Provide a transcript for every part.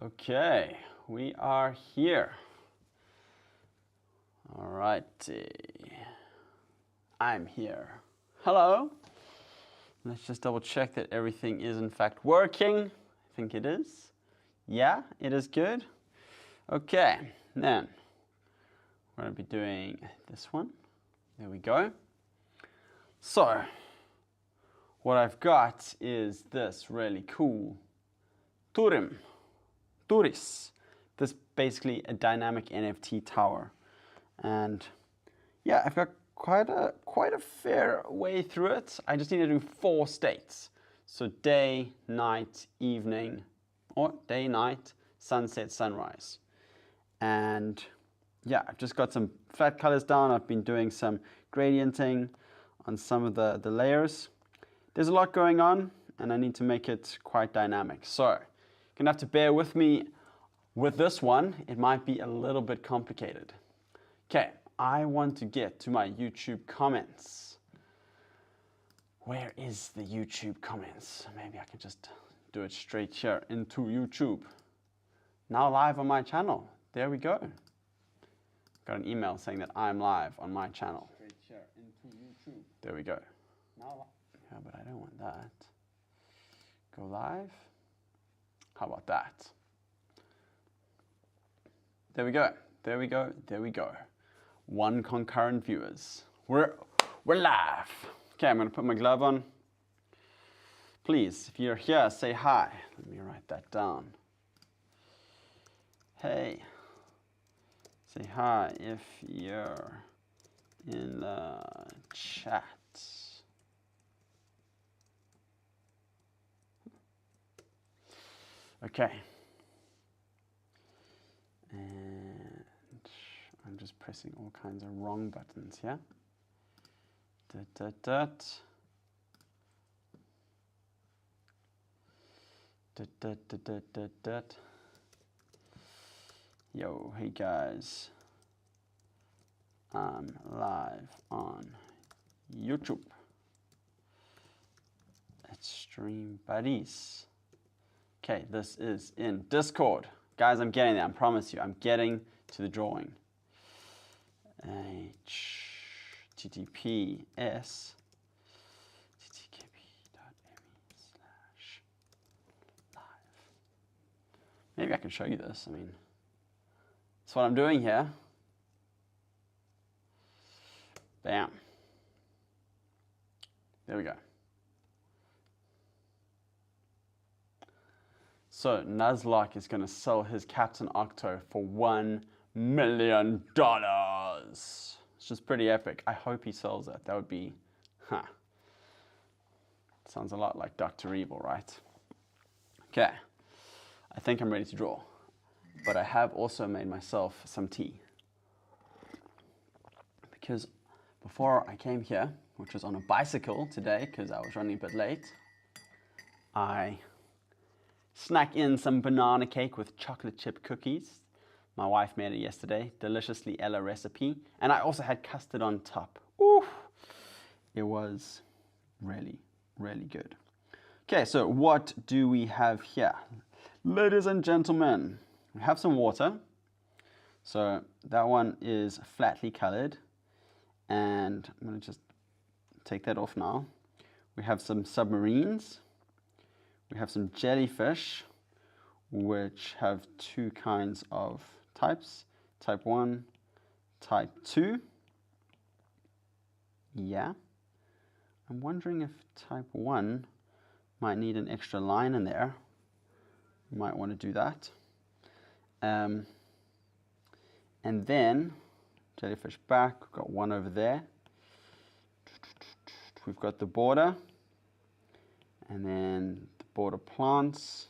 Okay, we are here. All righty. I'm here. Hello. Let's just double check that everything is in fact working. I think it is. Yeah, it is good. Okay, then we're going to be doing this one. There we go. So, what I've got is this really cool Turrim. This basically a dynamic NFT tower, and yeah, I've got quite a fair way through it. I just need to do 4 states, so day, night, evening, or day, night, sunset, sunrise, and yeah, I've just got some flat colors down. I've been doing some gradienting on some of the layers. There's a lot going on, and I need to make it quite dynamic. So, you're gonna have to bear with me. With this one, it might be a little bit complicated. Okay, I want to get to my YouTube comments. Where is the YouTube comments? Maybe I can just do it straight here into YouTube. Now live on my channel. There we go. Got an email saying that I'm live on my channel. Straight here into YouTube. There we go. Now, yeah, but I don't want that. Go live. How about that? There we go, there we go, there we go. 1 concurrent viewers. We're live. Okay, I'm gonna put my glove on. Please, if you're here, say hi. Let me write that down. Hey, say hi if you're in the chat. Okay. And I'm just pressing all kinds of wrong buttons here. Dut, dut, dut. Dut, dut, dut, dut, dut, dut. Yo, hey guys. I'm live on YouTube. Let's stream buddies. Okay, this is in Discord. Guys, I'm getting there. I promise you, I'm getting to the drawing. https ttkb.me/live. Maybe I can show you this. I mean, that's what I'm doing here. Bam. There we go. So Nuzlocke is going to sell his Captain Octo for $1 million. It's just pretty epic. I hope he sells it. That would be, sounds a lot like Dr. Evil, right? Okay, I think I'm ready to draw. But I have also made myself some tea. Because before I came here, which was on a bicycle today, because I was running a bit late, I snuck in some banana cake with chocolate chip cookies. My wife made it yesterday, deliciously Ella recipe. And I also had custard on top. Ooh, it was really, really good. Okay, so what do we have here? Ladies and gentlemen, we have some water. So that one is flatly colored. And I'm gonna just take that off now. We have some submarines. We have some jellyfish, which have 2 kinds of types, type 1, type 2. Yeah. I'm wondering if type 1 might need an extra line in there. You might want to do that. And then, jellyfish back, we've got 1 over there. We've got the border, and then border plants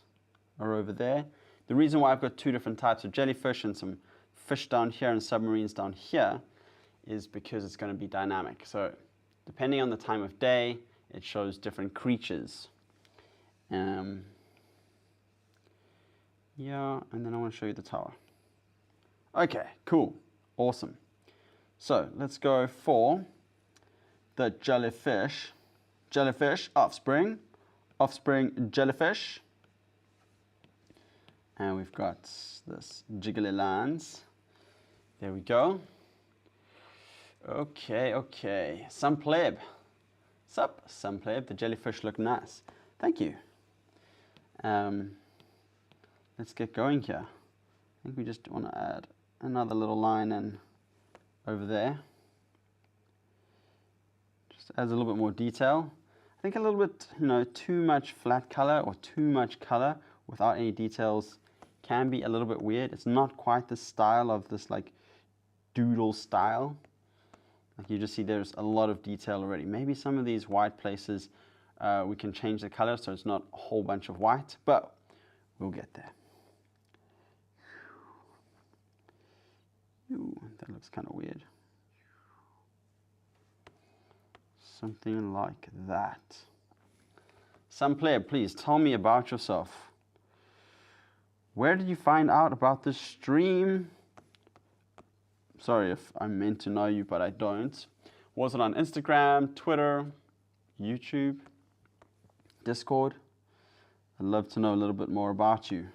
are over there. The reason why I've got 2 different types of jellyfish and some fish down here and submarines down here is because it's going to be dynamic. So depending on the time of day, it shows different creatures. Yeah, and then I want to show you the tower. Okay, cool, awesome. So let's go for the jellyfish. Jellyfish, offspring jellyfish. And we've got this jiggly lines. There we go. Okay, okay. Some pleb. Sup, some pleb. The jellyfish look nice. Thank you. Let's get going here. I think we just want to add another little line in over there. Just adds a little bit more detail. I think a little bit, too much flat color or too much color without any details can be a little bit weird. It's not quite the style of this like doodle style. Like you just see there's a lot of detail already. Maybe some of these white places we can change the color so it's not a whole bunch of white, but we'll get there. Ooh, that looks kind of weird. Something like that. Some player, please tell me about yourself. Where did you find out about this stream? Sorry if I'm meant to know you, but I don't. Was it on Instagram, Twitter, YouTube, Discord? I'd love to know a little bit more about you.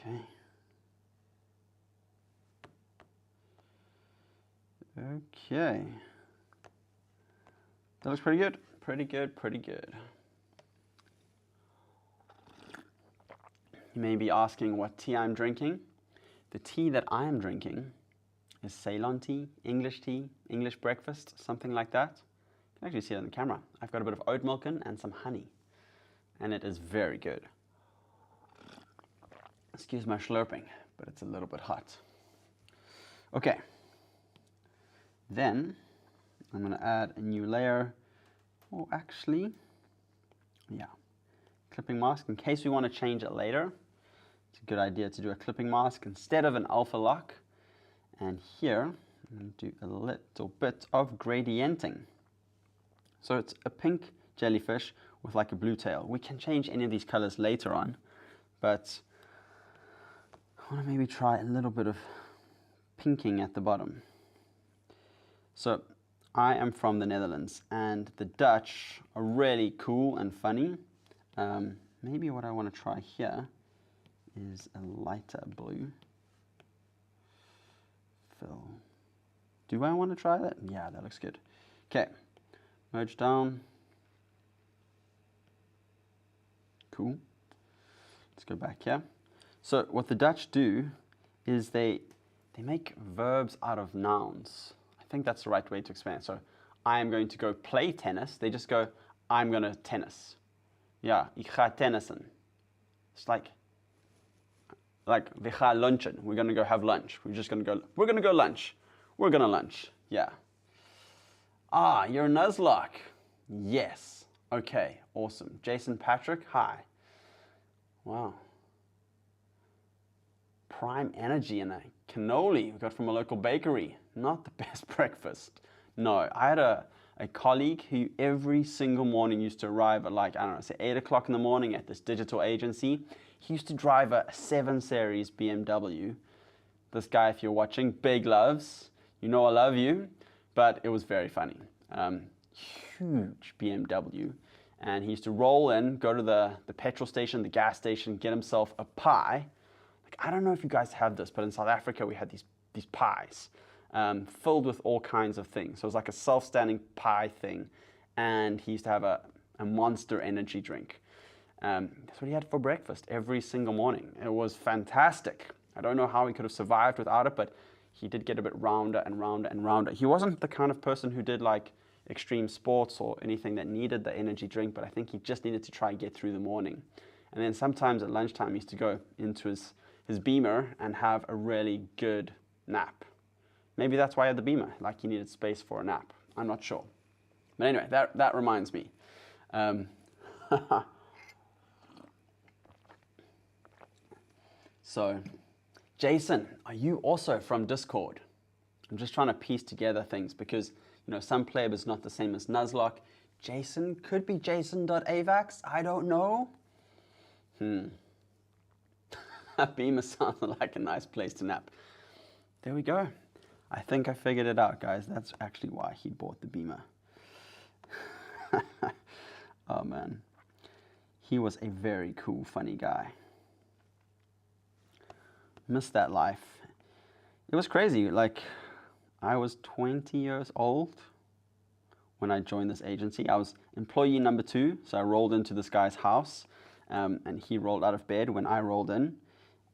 Okay. Okay. That looks pretty good. Pretty good, pretty good. You may be asking what tea I'm drinking. The tea that I am drinking is Ceylon tea, English breakfast, something like that. You can actually see it on the camera. I've got a bit of oat milk in and some honey. And it is very good. Excuse my slurping, but it's a little bit hot. Okay. Then I'm going to add a new layer. Oh, actually, yeah. Clipping mask, in case we want to change it later. It's a good idea to do a clipping mask instead of an alpha lock. And here, I'm going to do a little bit of gradienting. So it's a pink jellyfish with like a blue tail. We can change any of these colors later on, but I want to maybe try a little bit of pinking at the bottom. So I am from the Netherlands, and the Dutch are really cool and funny. Maybe what I want to try here is a lighter blue. Fill. Do I want to try that? Yeah, that looks good. Okay, merge down. Cool. Let's go back here. So what the Dutch do is they make verbs out of nouns. I think that's the right way to explain it. So I am going to go play tennis. They just go, I'm going to tennis. Ja, ik ga tennissen. It's like we gaan lunchen. We're going to go have lunch. We're going to go lunch. We're going to lunch. Yeah. Ah, you're a Nuzlocke. Yes. Okay, awesome. Jason Patrick, hi. Wow. Prime Energy and a cannoli we got from a local bakery. Not the best breakfast. No, I had a colleague who every single morning used to arrive at like, I don't know, say 8 o'clock in the morning at this digital agency. He used to drive a 7 Series BMW. This guy, if you're watching, big loves. You know I love you. But it was very funny. Huge BMW. And he used to roll in, go to the petrol station, the gas station, get himself a pie. Like, I don't know if you guys have this, but in South Africa we had these pies filled with all kinds of things. So it was like a self-standing pie thing. And he used to have a Monster energy drink. That's what he had for breakfast every single morning. It was fantastic. I don't know how he could have survived without it, but he did get a bit rounder and rounder and rounder. He wasn't the kind of person who did like extreme sports or anything that needed the energy drink, but I think he just needed to try and get through the morning. And then sometimes at lunchtime, he used to go into his Beamer and have a really good nap. Maybe that's why he had the Beamer, like he needed space for a nap. I'm not sure. But anyway, that reminds me. So, Jason, are you also from Discord? I'm just trying to piece together things because, some pleb is not the same as Nuzlocke. Jason could be jason.avax. I don't know. Beamer sounds like a nice place to nap. There we go. I think I figured it out, guys. That's actually why he bought the Beamer. Oh, man. He was a very cool, funny guy. Missed that life. It was crazy. Like, I was 20 years old when I joined this agency. I was employee number 2, so I rolled into this guy's house, and he rolled out of bed when I rolled in.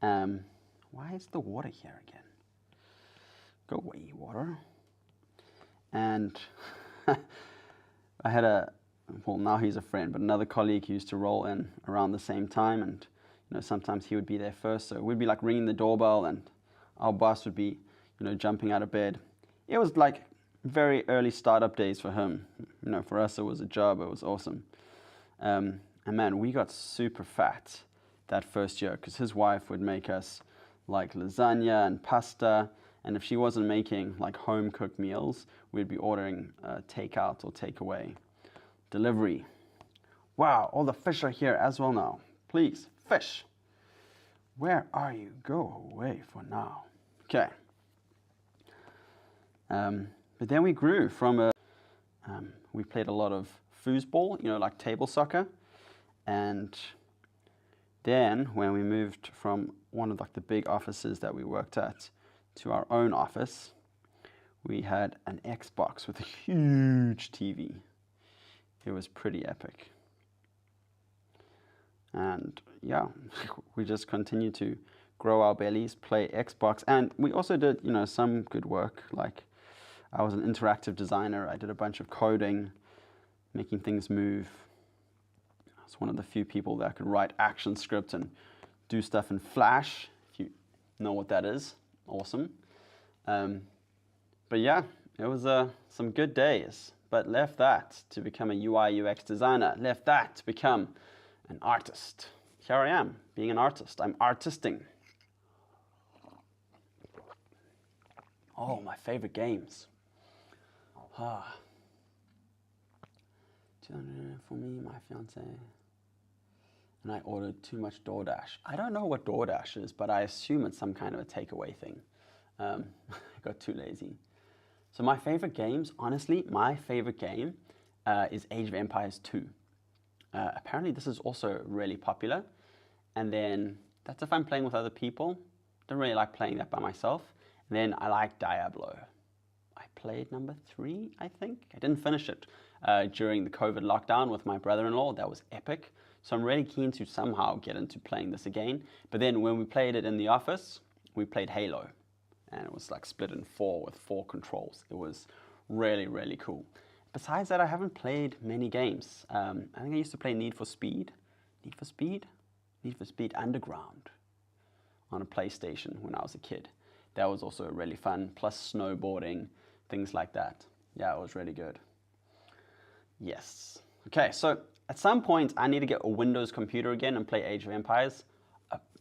Why is the water here again? Go away, water. And I had well, now he's a friend, but another colleague who used to roll in around the same time, and sometimes he would be there first, so we'd be like ringing the doorbell, and our boss would be, jumping out of bed. It was like very early startup days for him. For us, it was a job. It was awesome. And man, we got super fat that first year because his wife would make us like lasagna and pasta. And if she wasn't making like home cooked meals, we'd be ordering takeout or takeaway. Delivery. Wow, all the fish are here as well now. Please, fish. Where are you? Go away for now. Okay. But then we grew from we played a lot of foosball, like table soccer. And then when we moved from one of like the big offices that we worked at to our own office, we had an Xbox with a huge TV. It was pretty epic. And yeah, we just continued to grow our bellies, play Xbox. And we also did, some good work. Like I was an interactive designer. I did a bunch of coding, making things move. I was one of the few people that could write action script and do stuff in Flash, if you know what that is. Awesome. But yeah, it was some good days. But left that to become a UI UX designer. Left that to become an artist. Here I am, being an artist. I'm artisting. Oh, my favorite games. For me, my fiance, and I ordered too much DoorDash. I don't know what DoorDash is, but I assume it's some kind of a takeaway thing. I got too lazy. So my favorite games, honestly, my favorite game is Age of Empires 2. Apparently this is also really popular. And then that's if I'm playing with other people. Don't really like playing that by myself. And then I like Diablo. I played number 3, I think. I didn't finish it during the COVID lockdown with my brother-in-law. That was epic. So I'm really keen to somehow get into playing this again. But then when we played it in the office, we played Halo. And it was like split in 4 with 4 controls. It was really, really cool. Besides that, I haven't played many games. I think I used to play Need for Speed Underground on a PlayStation when I was a kid. That was also really fun, plus snowboarding, things like that. Yeah, it was really good. Yes. Okay, so at some point, I need to get a Windows computer again and play Age of Empires.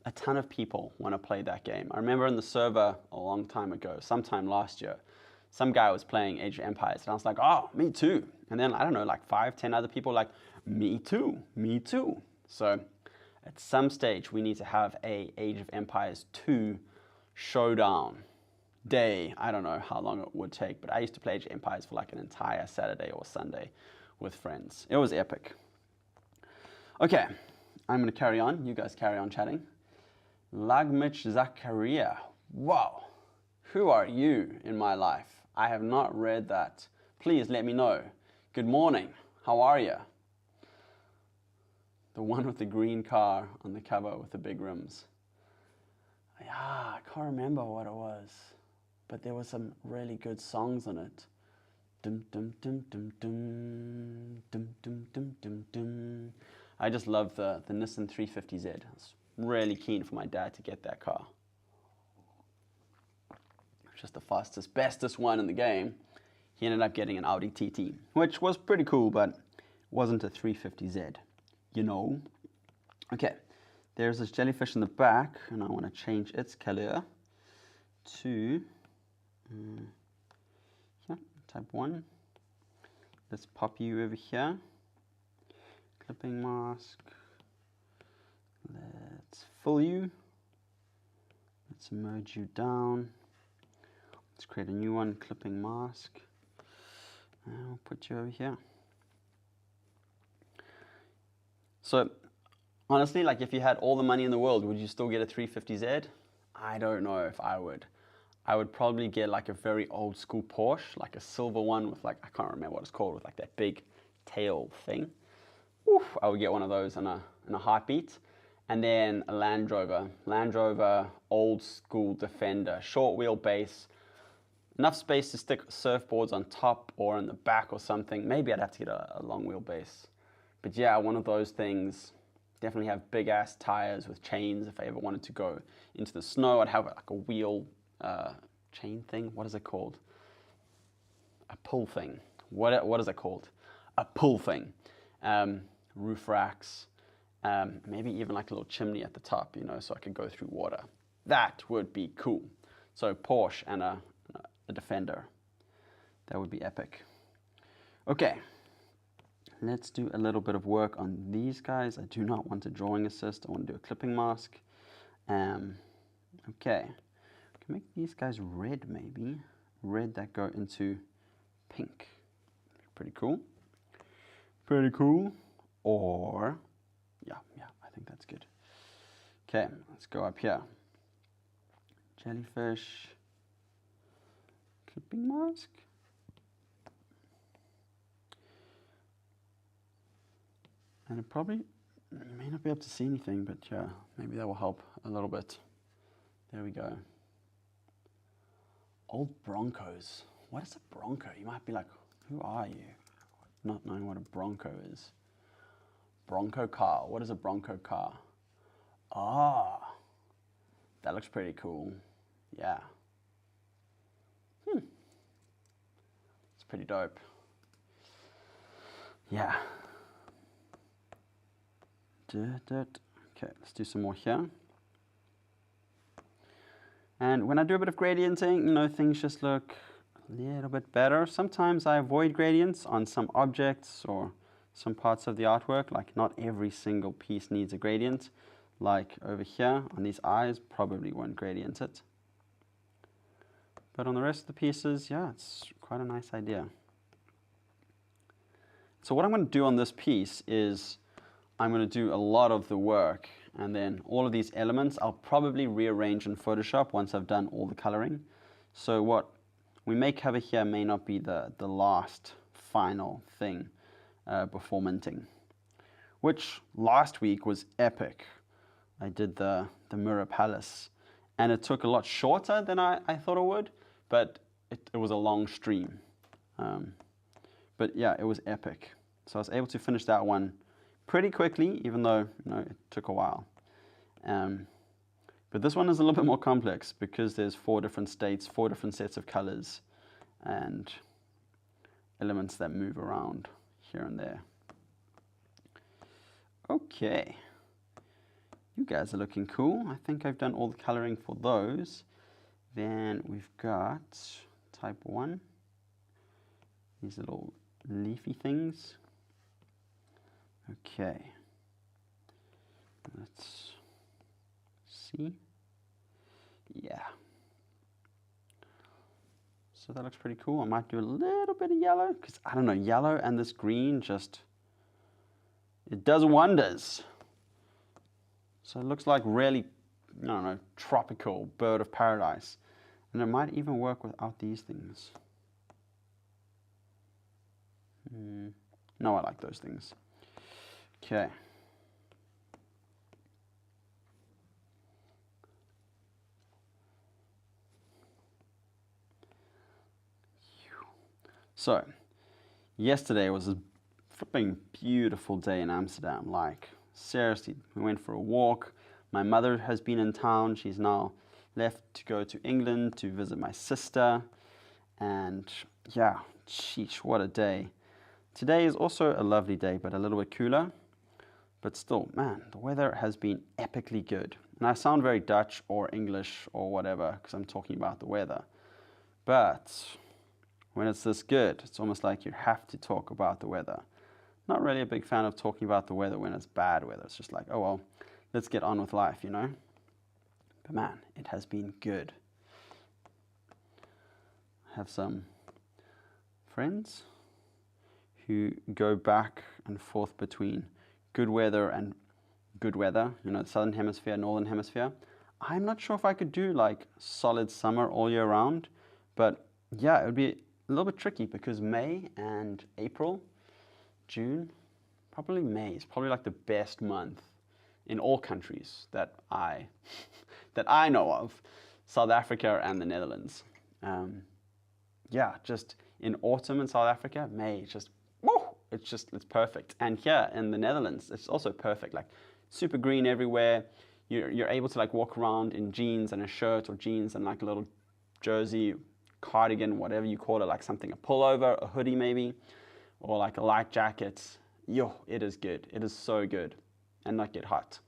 A ton of people want to play that game. I remember in the server a long time ago, sometime last year, some guy was playing Age of Empires, and I was like, oh, me too. And then, I don't know, like 5, 10 other people like, me too, me too. So at some stage, we need to have a Age of Empires 2 showdown day. I don't know how long it would take, but I used to play Age of Empires for like an entire Saturday or Sunday with friends. It was epic. Okay, I'm going to carry on. You guys carry on chatting. Lagmich Zakaria. Wow. Who are you in my life? I have not read that. Please let me know. Good morning. How are you? The one with the green car on the cover with the big rims. Yeah, I can't remember what it was, but there were some really good songs on it. Dum dum dum dum dum dum dum dum dum dum. I just love the Nissan 350Z. I was really keen for my dad to get that car. Just the fastest, bestest one in the game. He ended up getting an Audi TT, which was pretty cool, but wasn't a 350Z, Okay, there's this jellyfish in the back, and I want to change its color to type 1. Let's pop you over here. Clipping mask. Let's fill you. Let's merge you down. Let's create a new one, clipping mask. And I'll put you over here. So Honestly, like if you had all the money in the world, would you still get a 350Z? I don't know if I would. I would probably get like a very old school Porsche, like a silver one with like, I can't remember what it's called, with like that big tail thing. Oof, I would get one of those in a heartbeat. And then a Land Rover, old school Defender, short wheelbase, enough space to stick surfboards on top or in the back or something. Maybe I'd have to get a long wheelbase. But yeah, one of those things. Definitely have big ass tires with chains. If I ever wanted to go into the snow, I'd have like a wheel chain thing. What is it called? A pull thing. What is it called? A pull thing. Roof racks. Maybe even like a little chimney at the top, you know, so I could go through water. That would be cool. So Porsche and a Defender. That would be epic. Okay. Let's do a little bit of work on these guys. I do not want a drawing assist. I want to do a clipping mask. Okay. I can make these guys red maybe. Red that go into pink. Pretty cool. Pretty cool. Or, yeah, I think that's good. Okay, let's go up here. Jellyfish. Clipping mask. And it probably, you may not be able to see anything, but yeah, maybe that will help a little bit. There we go. Old Broncos. What is a Bronco? You might be like, who are you? Not knowing what a Bronco is. Bronco car. What is a Bronco car? Ah, that looks pretty cool. Yeah. It's pretty dope. Yeah. Okay, let's do some more here. And when I do a bit of gradienting, you know, things just look a little bit better. Sometimes I avoid gradients on some objects or some parts of the artwork. Like not every single piece needs a gradient. Like over here on these eyes, probably won't gradient it. But on the rest of the pieces, yeah, it's quite a nice idea. So what I'm going to do on this piece is I'm going to do a lot of the work, and then all of these elements I'll probably rearrange in Photoshop once I've done all the coloring. So what we may cover here may not be the last final thing before minting, which last week was epic. I did the Mirror Palace, and it took a lot shorter than I thought it would, but it was a long stream. But yeah, it was epic. So I was able to finish that one pretty quickly, even though, you know, it took a while. But this one is a little bit more complex because there's 4 different states, 4 different sets of colors, and elements that move around here and there. Okay. You guys are looking cool. I think I've done all the coloring for those. Then we've got type 1. These little leafy things. Okay. Let's see. Yeah. So that looks pretty cool. I might do a little bit of yellow because I don't know, yellow and this green just, it does wonders. So it looks like really, I don't know, tropical bird of paradise. And it might even work without these things. No, I like those things. Okay. So, yesterday was a flipping beautiful day in Amsterdam. Like, seriously, we went for a walk. My mother has been in town. She's now left to go to England to visit my sister. And yeah, sheesh, what a day. Today is also a lovely day, but a little bit cooler. But still, man, the weather has been epically good. And I sound very Dutch or English or whatever because I'm talking about the weather. But when it's this good, it's almost like you have to talk about the weather. Not really a big fan of talking about the weather when it's bad weather. It's just like, oh well, let's get on with life, you know? But man, it has been good. I have some friends who go back and forth between good weather and good weather, you know, the southern hemisphere, northern hemisphere. I'm not sure if I could do like solid summer all year round, but yeah, it would be a little bit tricky because May and April, June, probably May is probably like the best month in all countries that I that I know of, South Africa and the Netherlands. Yeah, just in autumn in South Africa, May, just woo, it's perfect. And here in the Netherlands, it's also perfect. Like super green everywhere. You're able to like walk around in jeans and a shirt, or jeans and like a little jersey, cardigan, whatever you call it, like something, a pullover, a hoodie maybe, or like a light jacket. Yo, it is good. It is so good, and not get hot.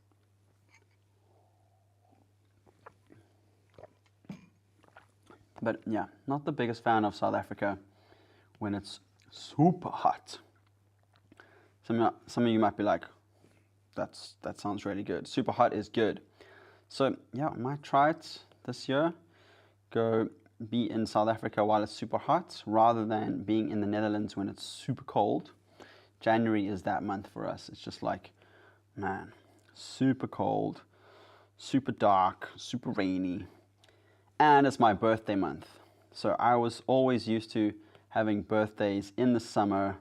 But yeah, not the biggest fan of South Africa when it's super hot. Some of you might be like, that sounds really good. Super hot is good. So yeah, I might try it this year. Go be in South Africa while it's super hot, rather than being in the Netherlands when it's super cold. January is that month for us. It's just like, man, super cold, super dark, super rainy. And it's my birthday month. So I was always used to having birthdays in the summer,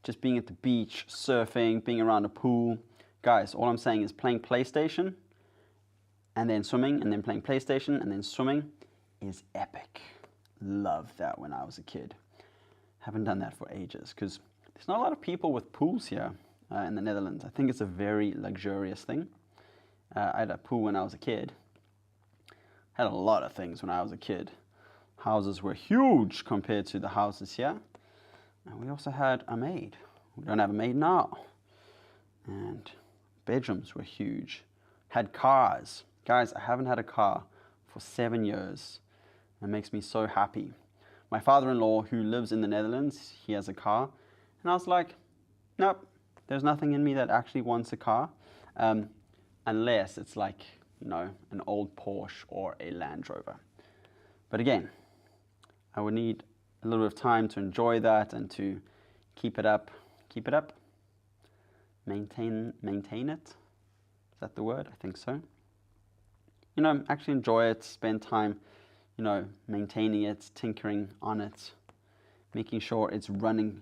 just being at the beach, surfing, being around a pool. Guys, all I'm saying is playing PlayStation and then swimming, and then playing PlayStation and then swimming is epic. Loved that when I was a kid. Haven't done that for ages because there's not a lot of people with pools here in the Netherlands. I think it's a very luxurious thing. I had a pool when I was a kid. Had a lot of things when I was a kid. Houses were huge compared to the houses here. And we also had a maid. We don't have a maid now. And bedrooms were huge. Had cars. Guys, I haven't had a car for 7 years. It makes me so happy. My father-in-law, who lives in the Netherlands, he has a car. And I was like, nope, there's nothing in me that actually wants a car. Unless it's like, you know, an old Porsche or a Land Rover. But again, I would need a little bit of time to enjoy that and to keep it up. Keep it up? Maintain it? Is that the word? I think so. You know, actually enjoy it, spend time, you know, maintaining it, tinkering on it, making sure it's running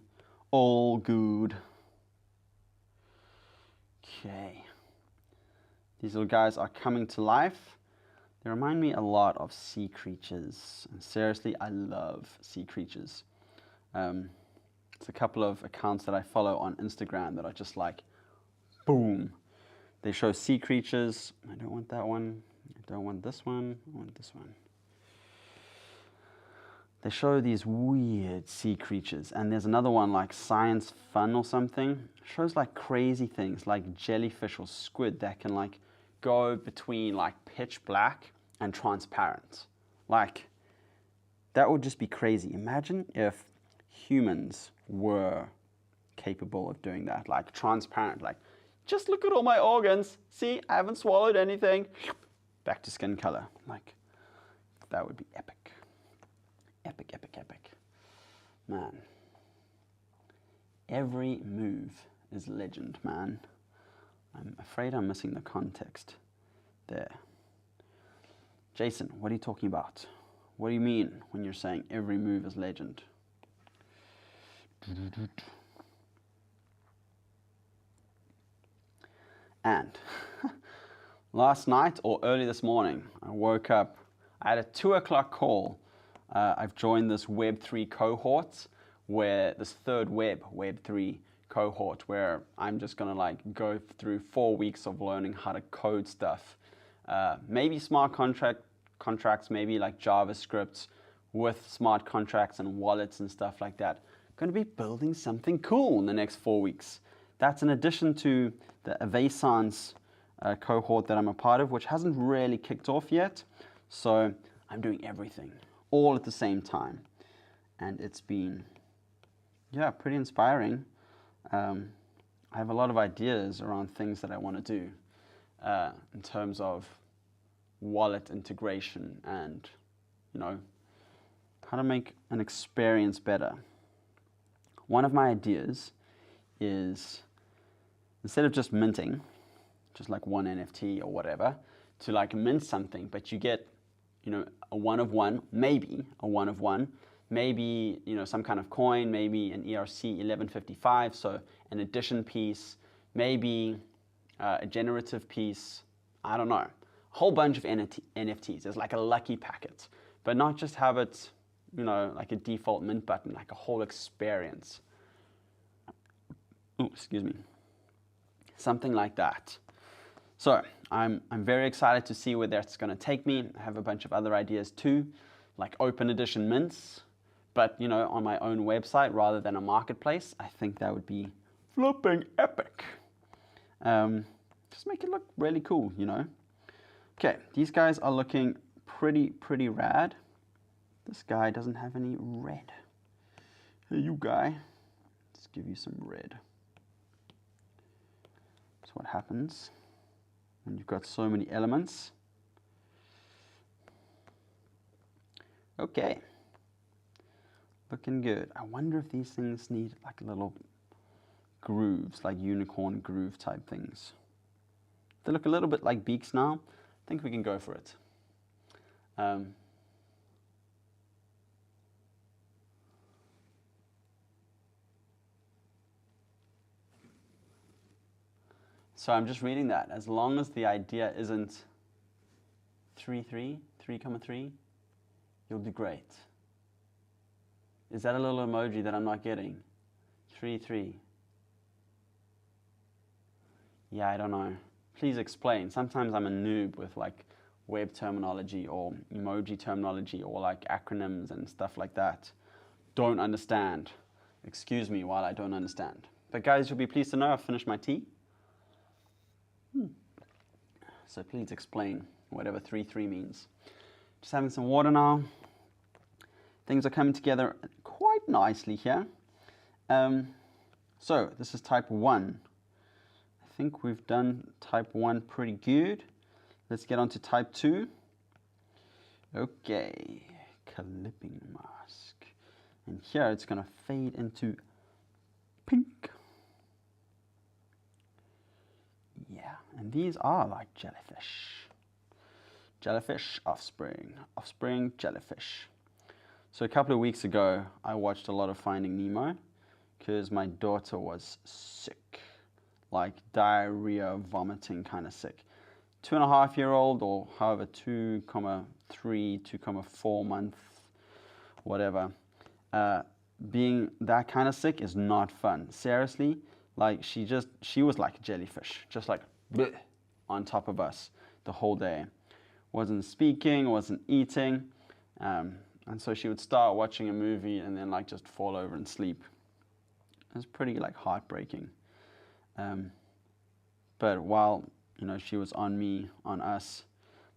all good. Okay. These little guys are coming to life. They remind me a lot of sea creatures. And seriously, I love sea creatures. It's a couple of accounts that I follow on Instagram that are just like, boom. They show sea creatures. I don't want that one. I don't want this one. I want this one. They show these weird sea creatures. And there's another one like Science Fun or something. It shows like crazy things like jellyfish or squid that can like go between like pitch black and transparent. Like, that would just be crazy. Imagine if humans were capable of doing that, like transparent, like, just look at all my organs. See, I haven't swallowed anything. Back to skin color. Like, that would be epic. Epic, epic, epic. Man. Every move is legend, man. I'm afraid I'm missing the context there. Jason, what are you talking about? What do you mean when you're saying every move is legend? And last night or early this morning, I woke up. I had a 2 o'clock call. I've joined this Web3 cohort, where this third Web3 cohort, where I'm just gonna like go through 4 weeks of learning how to code stuff. Maybe smart contracts, maybe like JavaScript with smart contracts and wallets and stuff like that. Going to be building something cool in the next 4 weeks. That's in addition to the Avasance cohort that I'm a part of, which hasn't really kicked off yet. So I'm doing everything all at the same time. And it's been, yeah, pretty inspiring. I have a lot of ideas around things that I want to do in terms of wallet integration and, you know, how to make an experience better. One of my ideas is, instead of just minting, just like one NFT or whatever, to like mint something, but you get, you know, a one of one, maybe a one of one, maybe, you know, some kind of coin, maybe an ERC 1155, so an addition piece, maybe a generative piece, I don't know, a whole bunch of NFTs. There's like a lucky packet, but not just have it, you know, like a default mint button, like a whole experience. Oh, excuse me. Something like that. So I'm very excited to see where that's going to take me. I have a bunch of other ideas too, like open edition mints, but you know, on my own website rather than a marketplace. I think that would be flipping epic. Just make it look really cool, you know. Okay, these guys are looking pretty rad. This guy doesn't have any red. Hey, you guy, let's give you some red. That's what happens when you've got so many elements. Okay, looking good. I wonder if these things need like little grooves, like unicorn groove type things. They look a little bit like beaks now. I think we can go for it. So I'm just reading that. As long as the idea isn't 3,3, you'll do great. Is that a little emoji that I'm not getting? 3. Yeah, I don't know. Please explain. Sometimes I'm a noob with like web terminology or emoji terminology or like acronyms and stuff like that. Don't understand. Excuse me while I don't understand. But guys, you'll be pleased to know I've finished my tea. So please explain whatever 3 means. Just having some water now. Things are coming together quite nicely here. So this is type 1. I think we've done type 1 pretty good. Let's get on to type 2. Okay, clipping mask. And here it's going to fade into pink. Yeah, and these are like jellyfish. Jellyfish, offspring, jellyfish. So a couple of weeks ago, I watched a lot of Finding Nemo because my daughter was sick, like diarrhea, vomiting kind of sick. 2.5-year-old or however, 2,3, 2,4 month, whatever. Being that kind of sick is not fun. Seriously, like she was like a jellyfish, just like bleh, on top of us the whole day. Wasn't speaking, wasn't eating. And so she would start watching a movie and then like just fall over and sleep. It was pretty like heartbreaking. But while, you know, she was on me, on us,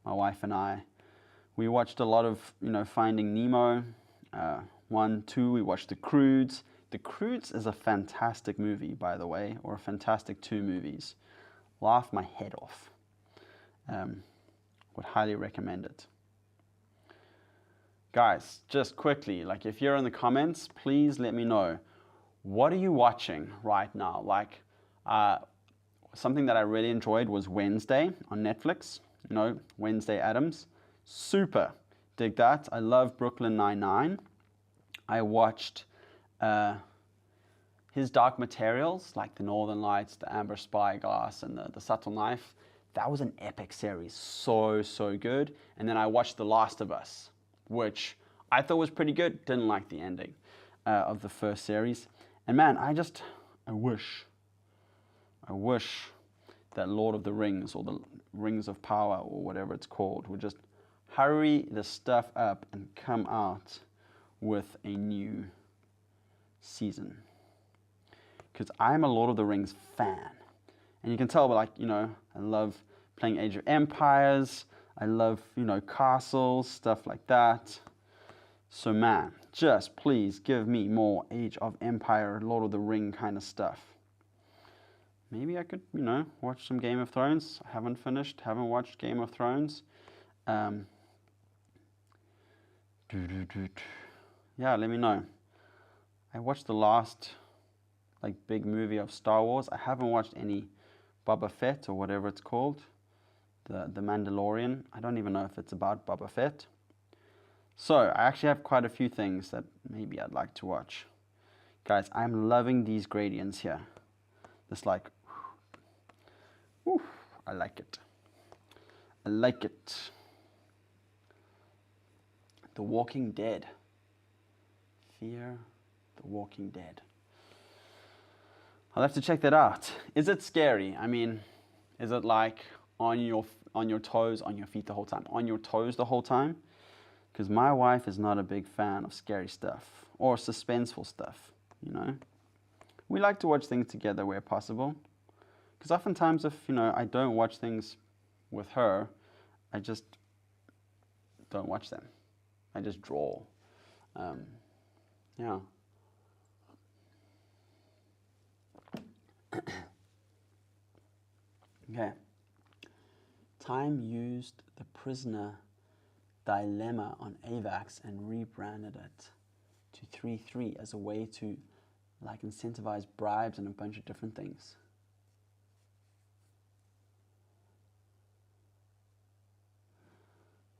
my wife and I, we watched a lot of, you know, Finding Nemo. 1, 2, we watched The Croods. The Croods is a fantastic movie, by the way, or a fantastic 2 movies. Laughed my head off. Would highly recommend it. Guys, just quickly, like if you're in the comments, please let me know. What are you watching right now? Like something that I really enjoyed was Wednesday on Netflix. You know, Wednesday Addams. Super. Dig that. I love Brooklyn Nine-Nine. I watched his Dark Materials, like the Northern Lights, the Amber Spyglass, and the Subtle Knife. That was an epic series. So good. And then I watched The Last of Us, which I thought was pretty good. Didn't like the ending of the first series. And man, I wish that Lord of the Rings or the Rings of Power or whatever it's called would just hurry the stuff up and come out with a new season. Because I'm a Lord of the Rings fan. And you can tell, but like, you know, I love playing Age of Empires. I love, you know, castles, stuff like that. So man, just please give me more Age of Empire, Lord of the Ring kind of stuff. Maybe I could, you know, watch some Game of Thrones. I haven't watched Game of Thrones. Yeah, let me know. I watched the last, like, big movie of Star Wars. I haven't watched any Boba Fett or whatever it's called, the Mandalorian. I don't even know if it's about Boba Fett. So I actually have quite a few things that maybe I'd like to watch. Guys, I'm loving these gradients here. It's like, whew, I like it. I like it. The Walking Dead. Fear the Walking Dead. I'll have to check that out. Is it scary? I mean, is it like on your toes, on your feet the whole time, on your toes the whole time? Because my wife is not a big fan of scary stuff or suspenseful stuff, you know. We like to watch things together where possible. Because oftentimes if, you know, I don't watch things with her, I just don't watch them. I just draw. Yeah. Okay. Time used the prisoner dilemma on AVAX and rebranded it to 3-3 as a way to like incentivize bribes and a bunch of different things.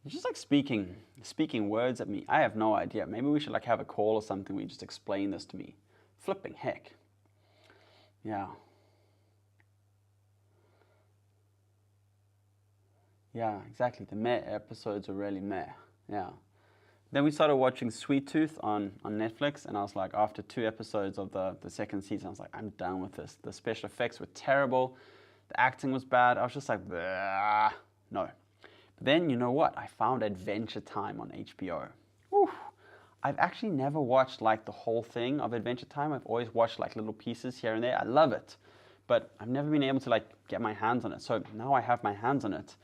It's just like speaking words at me. I have no idea. Maybe we should like have a call or something where you just explain this to me. Flipping heck. Yeah. Yeah, exactly. The meh episodes are really meh. Yeah. Then we started watching Sweet Tooth on Netflix, and I was like, after 2 episodes of the second season, I was like, I'm done with this. The special effects were terrible. The acting was bad. I was just like, no. But then, you know what? I found Adventure Time on HBO. Whew. I've actually never watched like the whole thing of Adventure Time. I've always watched like little pieces here and there. I love it. But I've never been able to like get my hands on it. So now I have my hands on it.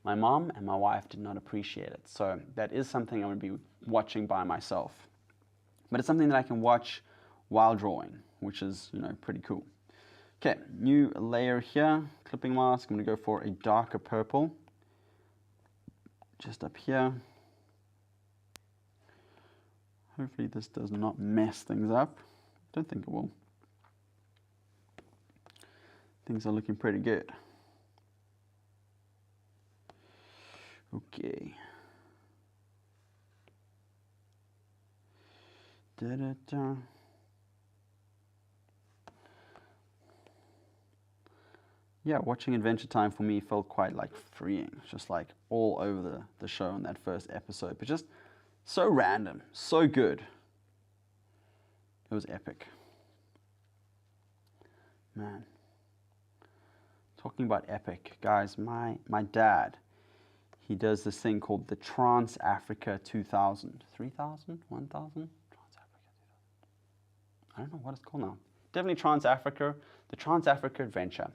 My mom and my wife did not appreciate it. So that is something I'm going to be watching by myself. But it's something that I can watch while drawing, which is, you know, pretty cool. Okay, new layer here. Clipping mask. I'm going to go for a darker purple. Just up here. Hopefully this does not mess things up. I don't think it will. Things are looking pretty good. Okay. Da-da-da. Yeah, watching Adventure Time for me felt quite like freeing. Just like all over the show in that first episode. But just so random, so good. It was epic. Man. Talking about epic, guys, my dad, he does this thing called the Trans Africa 2000. 3000? 1000? Trans Africa 2000. I don't know what it's called now. Definitely Trans Africa, the Trans Africa Adventure.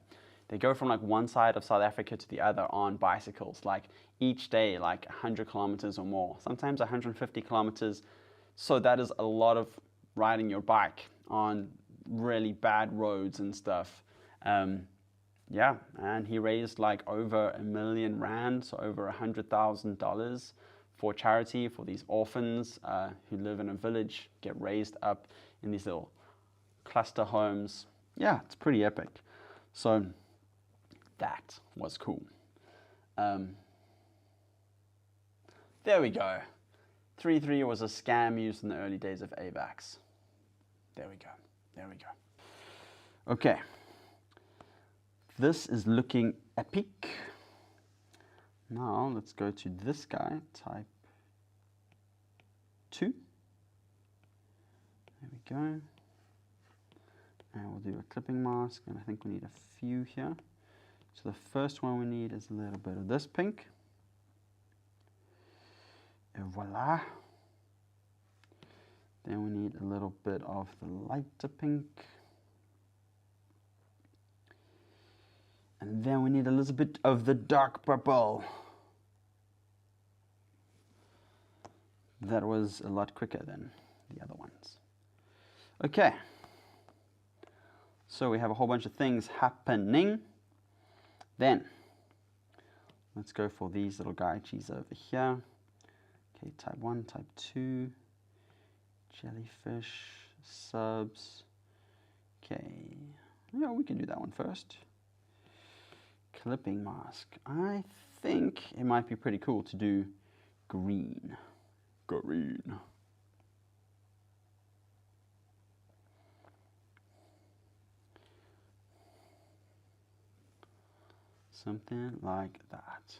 They go from like one side of South Africa to the other on bicycles, like each day, like 100 kilometers or more, sometimes 150 kilometers. So that is a lot of riding your bike on really bad roads and stuff. Yeah, and he raised like over R1 million, so over $100,000 for charity for these orphans who live in a village, get raised up in these little cluster homes. Yeah, it's pretty epic. So that was cool. There we go. 3.3 was a scam used in the early days of AVAX. There we go. There we go. Okay. This is looking epic. Now let's go to this guy, type 2. There we go. And we'll do a clipping mask, and I think we need a few here. So the first one we need is a little bit of this pink. And voila. Then we need a little bit of the lighter pink. And then we need a little bit of the dark purple. That was a lot quicker than the other ones. Okay. So we have a whole bunch of things happening. Then, let's go for these little gaichis over here. Okay, type 1, type 2, jellyfish, subs. Okay, yeah, we can do that one first. Clipping mask. I think it might be pretty cool to do green. Green. Something like that.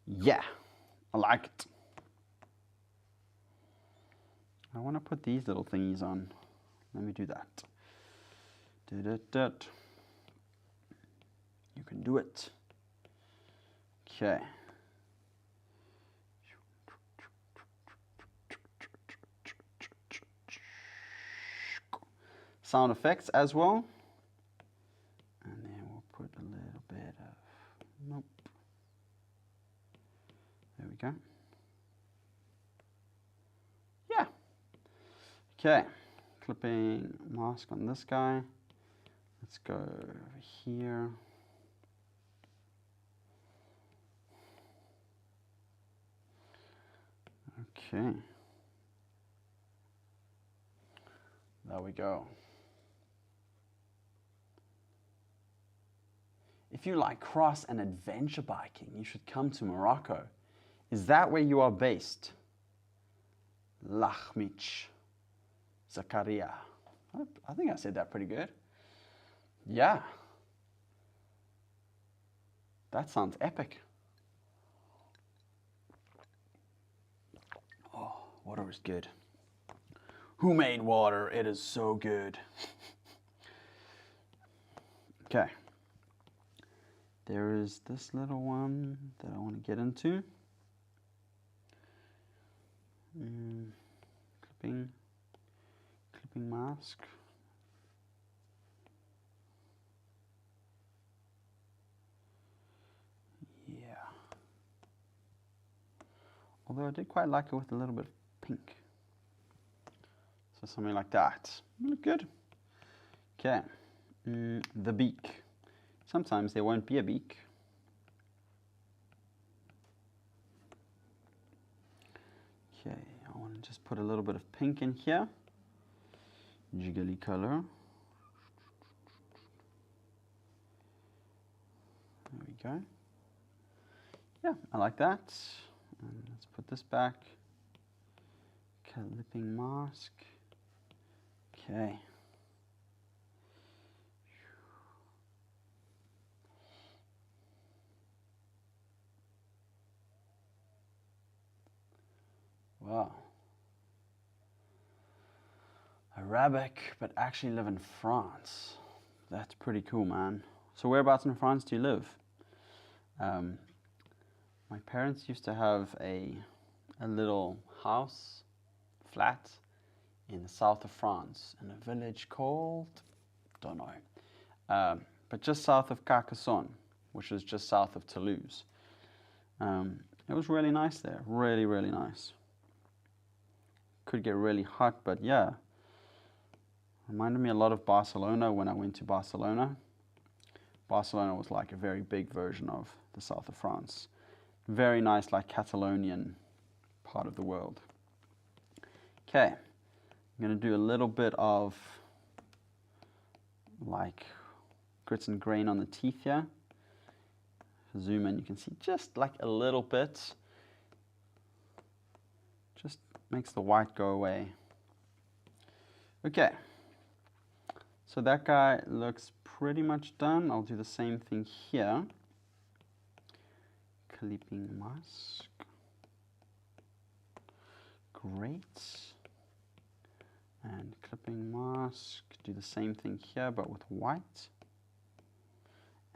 Yeah, I like it. I want to put these little thingies on. Let me do that. You can do it. Okay. Sound effects as well. And then we'll put a little bit of, nope. There we go. Yeah. Okay. Clipping mask on this guy. Let's go over here. Okay. There we go. If you like cross and adventure biking, you should come to Morocco. Is that where you are based? Lachmich. Zakaria. I think I said that pretty good. Yeah. That sounds epic. Oh, water is good. Who made water? It is so good. Okay. There is this little one that I want to get into. Clipping mask. Yeah. Although I did quite like it with a little bit of pink. So something like that. Look good. Okay. The beak. Sometimes there won't be a beak. Okay, I want to just put a little bit of pink in here. Jiggly color. There we go. Yeah, I like that. And let's put this back. Clipping mask. Okay. Wow. Arabic, but actually live in France. That's pretty cool, man. So whereabouts in France do you live? My parents used to have a little house, flat, in the south of France, in a village called, don't know, but just south of Carcassonne, which is just south of Toulouse. It was really nice there, really, really nice. Could get really hot, but yeah. Reminded me a lot of Barcelona when I went to Barcelona. Barcelona was like a very big version of the south of France. Very nice, like Catalonian part of the world. Okay, I'm gonna do a little bit of like grits and grain on the teeth here. Zoom in, you can see just like a little bit. Just makes the white go away. Okay, so that guy looks pretty much done. I'll do the same thing here. Clipping mask. Great. And clipping mask. Do the same thing here, but with white.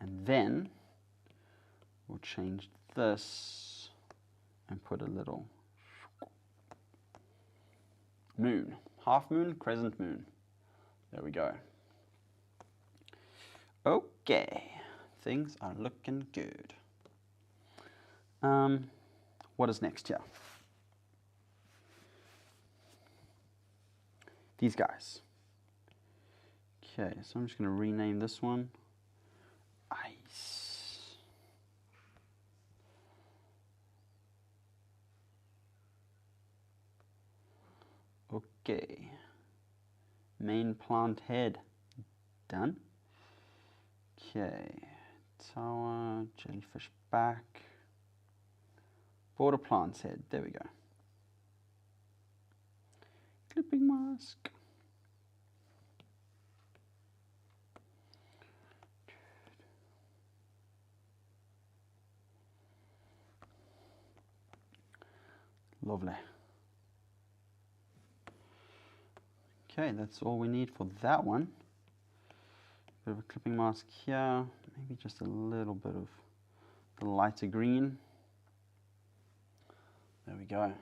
And then we'll change this and put a little moon. Half moon, crescent moon. There we go. Okay, things are looking good. What is next here? These guys. Okay, so I'm just going to rename this one Ice. Okay. Main plant head. Done. Okay, tower, jellyfish back, border plant's head, there we go. Clipping mask. Lovely. Okay, that's all we need for that one. Bit of a clipping mask here, maybe just a little bit of the lighter green. There we go.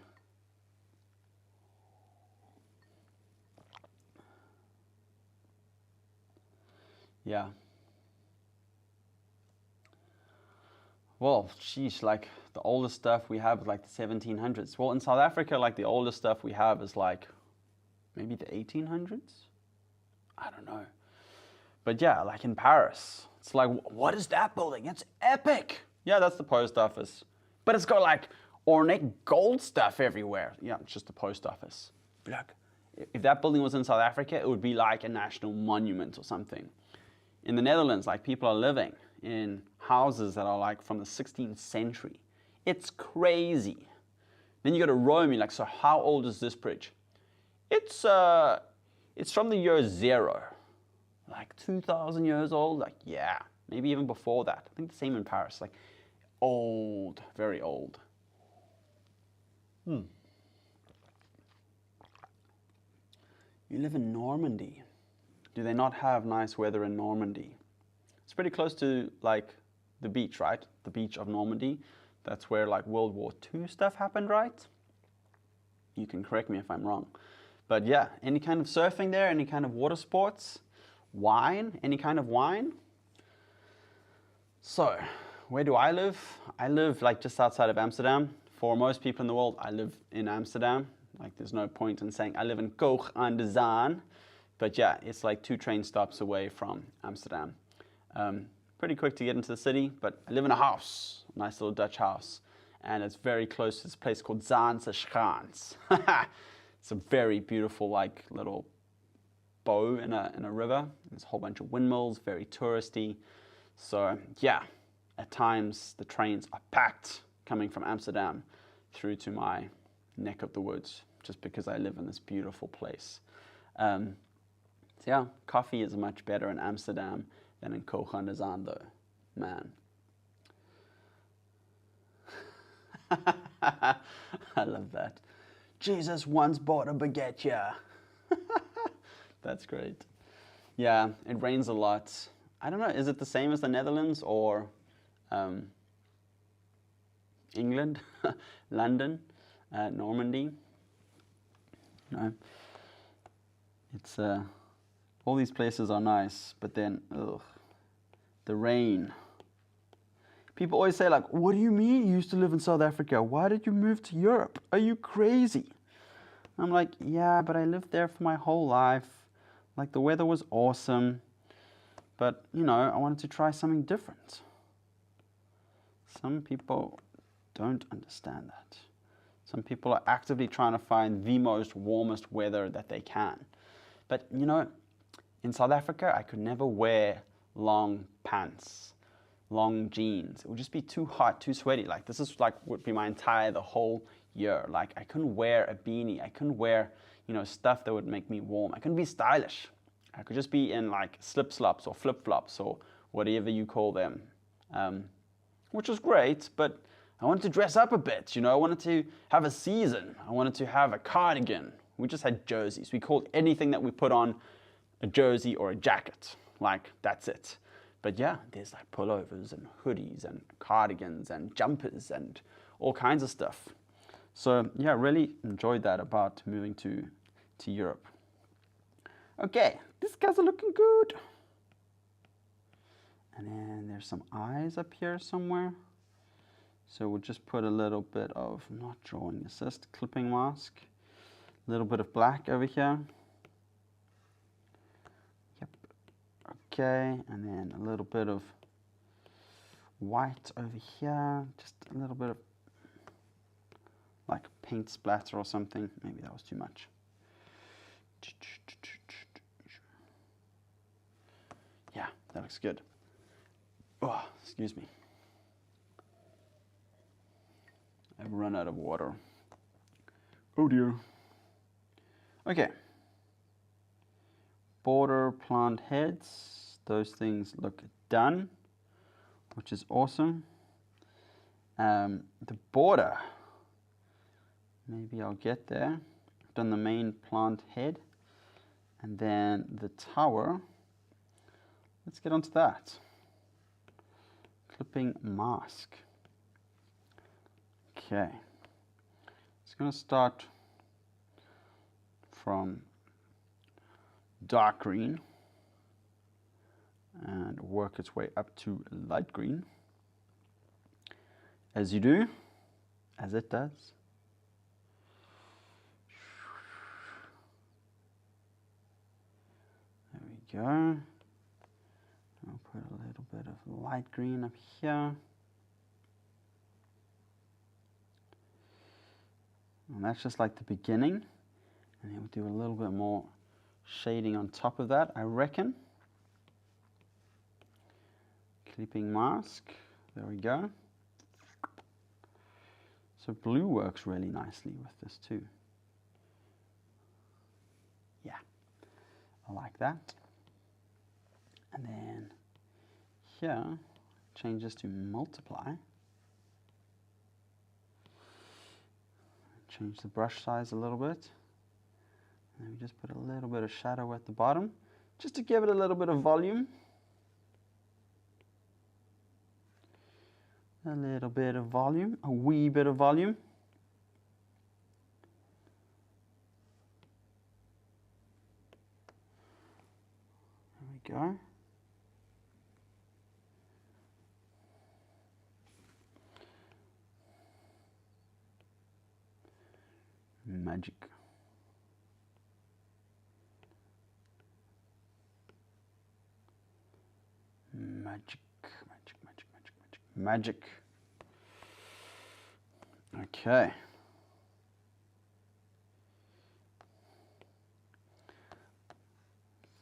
Yeah. Well, sheesh, like the oldest stuff we have is like the 1700s. Well, in South Africa, like the oldest stuff we have is like maybe the 1800s? I don't know. But yeah, like in Paris, it's like, what is that building? It's epic. Yeah, that's the post office. But it's got like ornate gold stuff everywhere. Yeah, it's just the post office. Look, if that building was in South Africa, it would be like a national monument or something. In the Netherlands, like people are living in houses that are like from the 16th century. It's crazy. Then you go to Rome, you're like, so how old is this bridge? It's from the year 0. Like 2,000 years old? Like, yeah, maybe even before that. I think the same in Paris, like old, very old. You live in Normandy. Do they not have nice weather in Normandy? It's pretty close to like the beach, right? The beach of Normandy. That's where like World War II stuff happened, right? You can correct me if I'm wrong. But yeah, any kind of surfing there, any kind of water sports, wine, any kind of wine. So, where do I live? I live like just outside of Amsterdam. For most people in the world, I live in Amsterdam. Like there's no point in saying I live in Koog aan de Zaan. But yeah, it's like 2 train stops away from Amsterdam. Pretty quick to get into the city, but I live in a house, a nice little Dutch house. And it's very close to this place called Zaanse Schans. It's a very beautiful like little bow in a river. There's a whole bunch of windmills, very touristy. So yeah, at times the trains are packed coming from Amsterdam through to my neck of the woods, just because I live in this beautiful place. So yeah, coffee is much better in Amsterdam than in Koog aan de Zaan though, man. I love that. Jesus once bought a baguette, yeah. That's great. Yeah, it rains a lot. I don't know, is it the same as the Netherlands or England, London, Normandy? No. It's all these places are nice, but then ugh, the rain. People always say like, what do you mean you used to live in South Africa? Why did you move to Europe? Are you crazy? I'm like, yeah, but I lived there for my whole life. Like the weather was awesome, but you know, I wanted to try something different. Some people don't understand that. Some people are actively trying to find the most warmest weather that they can. But you know, in South Africa, I could never wear long pants, long jeans. It would just be too hot, too sweaty. Like this is like would be my the whole year. Like I couldn't wear a beanie. I couldn't wear, you know, stuff that would make me warm. I couldn't be stylish. I could just be in like slip-slops or flip-flops or whatever you call them, which was great, but I wanted to dress up a bit, you know, I wanted to have a season. I wanted to have a cardigan. We just had jerseys. We called anything that we put on a jersey or a jacket. Like, that's it. But yeah, there's like pullovers and hoodies and cardigans and jumpers and all kinds of stuff. So yeah, really enjoyed that about moving to Europe. Okay, these guys are looking good. And then there's some eyes up here somewhere. So we'll just put a little bit of, not drawing assist, clipping mask. A little bit of black over here. Yep. Okay, and then a little bit of white over here. Just a little bit of like paint splatter or something. Maybe that was too much. that looks good. Oh, excuse me. I've run out of water. Oh dear. Okay. Border plant heads. Those things look done, which is awesome. The border. Maybe I'll get there. I've done the main plant head. And then the tower. Let's get onto that. Clipping mask. Okay. It's going to start from dark green and work its way up to light green. As you do, as it does. There we go. I'll put a little bit of light green up here. And that's just like the beginning. And then we'll do a little bit more shading on top of that, I reckon. Clipping mask. There we go. So blue works really nicely with this too. Yeah, I like that. And then here, change this to multiply. Change the brush size a little bit. And then we just put a little bit of shadow at the bottom, just to give it a little bit of volume. A little bit of volume, a wee bit of volume. There we go. Magic. Magic, magic, magic, magic, magic, magic. Okay.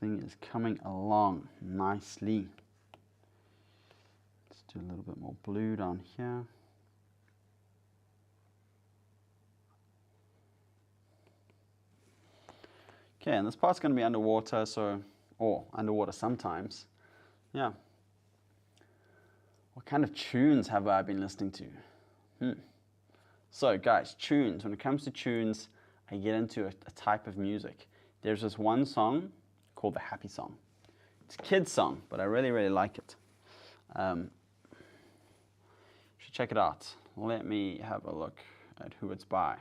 Thing is coming along nicely. Let's do a little bit more blue down here. Okay, and this part's going to be underwater, or underwater sometimes. Yeah. What kind of tunes have I been listening to? So guys, tunes. When it comes to tunes, I get into a type of music. There's this one song called the Happy Song. It's a kid's song, but I really, really like it. You should check it out. Let me have a look at who it's by.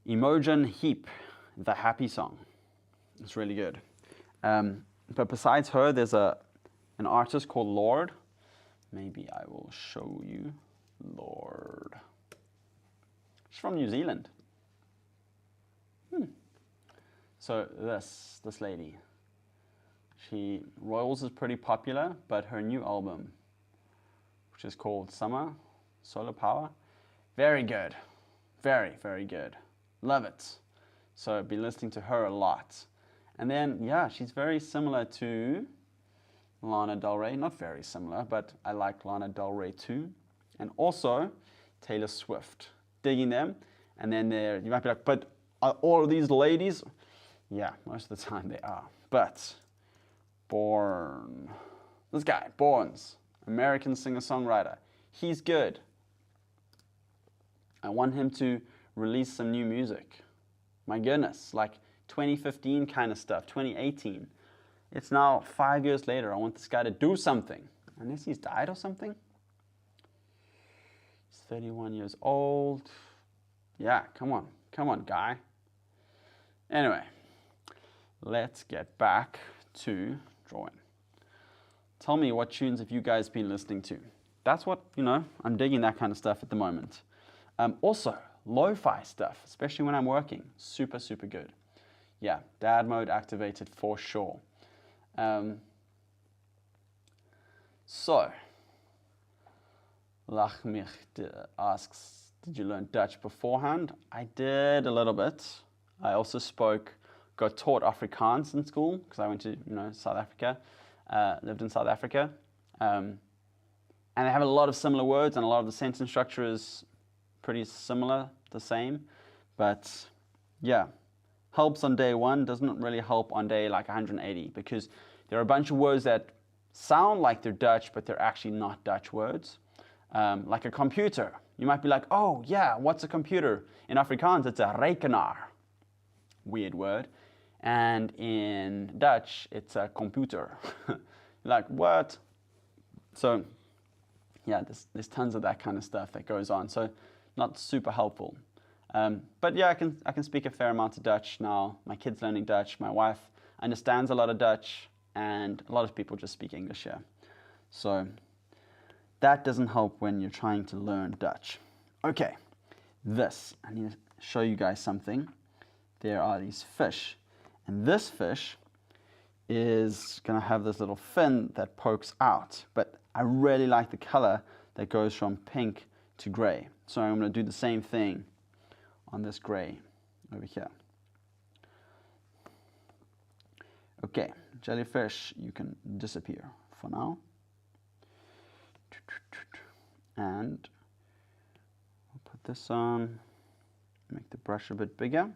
Imogen Heap, the Happy Song. It's really good. But besides her, there's an artist called Lord. Maybe I will show you Lord. She's from New Zealand. So this lady, Royals is pretty popular, but her new album, which is called Summer, Solar Power, very good. Very, very good. Love it. So I've been listening to her a lot. And then, yeah, she's very similar to Lana Del Rey. Not very similar, but I like Lana Del Rey too. And also Taylor Swift. Digging them. And then you might be like, but are all of these ladies? Yeah, most of the time they are. But this guy, Bourne's, American singer-songwriter. He's good. I want him to release some new music. My goodness, like 2015 kind of stuff, 2018. It's now 5 years later. I want this guy to do something. Unless he's died or something. He's 31 years old. Yeah, come on, guy. Anyway, let's get back to drawing. Tell me, what tunes have you guys been listening to? That's what, I'm digging that kind of stuff at the moment. Also, lo-fi stuff, especially when I'm working. Super, super good. Yeah, dad mode activated for sure. So, Lachmich asks, did you learn Dutch beforehand? I did a little bit. I also spoke got taught Afrikaans in school because I went to South Africa, lived in South Africa, and they have a lot of similar words, and a lot of the sentence structure is pretty similar, the same, but yeah, helps on day 1, doesn't really help on day like 180, because there are a bunch of words that sound like they're Dutch, but they're actually not Dutch words. Like a computer. You might be like, oh yeah, what's a computer? In Afrikaans, it's a rekenaar. Weird word. And in Dutch, it's a computer. Like, what? So, yeah, there's tons of that kind of stuff that goes on. So, not super helpful. But yeah, I can speak a fair amount of Dutch now. My kid's learning Dutch. My wife understands a lot of Dutch. And a lot of people just speak English here. So, that doesn't help when you're trying to learn Dutch. Okay, I need to show you guys something. There are these fish. And this fish is going to have this little fin that pokes out. But I really like the color that goes from pink to gray. So I'm going to do the same thing on this gray over here. Okay, jellyfish, you can disappear for now. And I'll put this on, make the brush a bit bigger.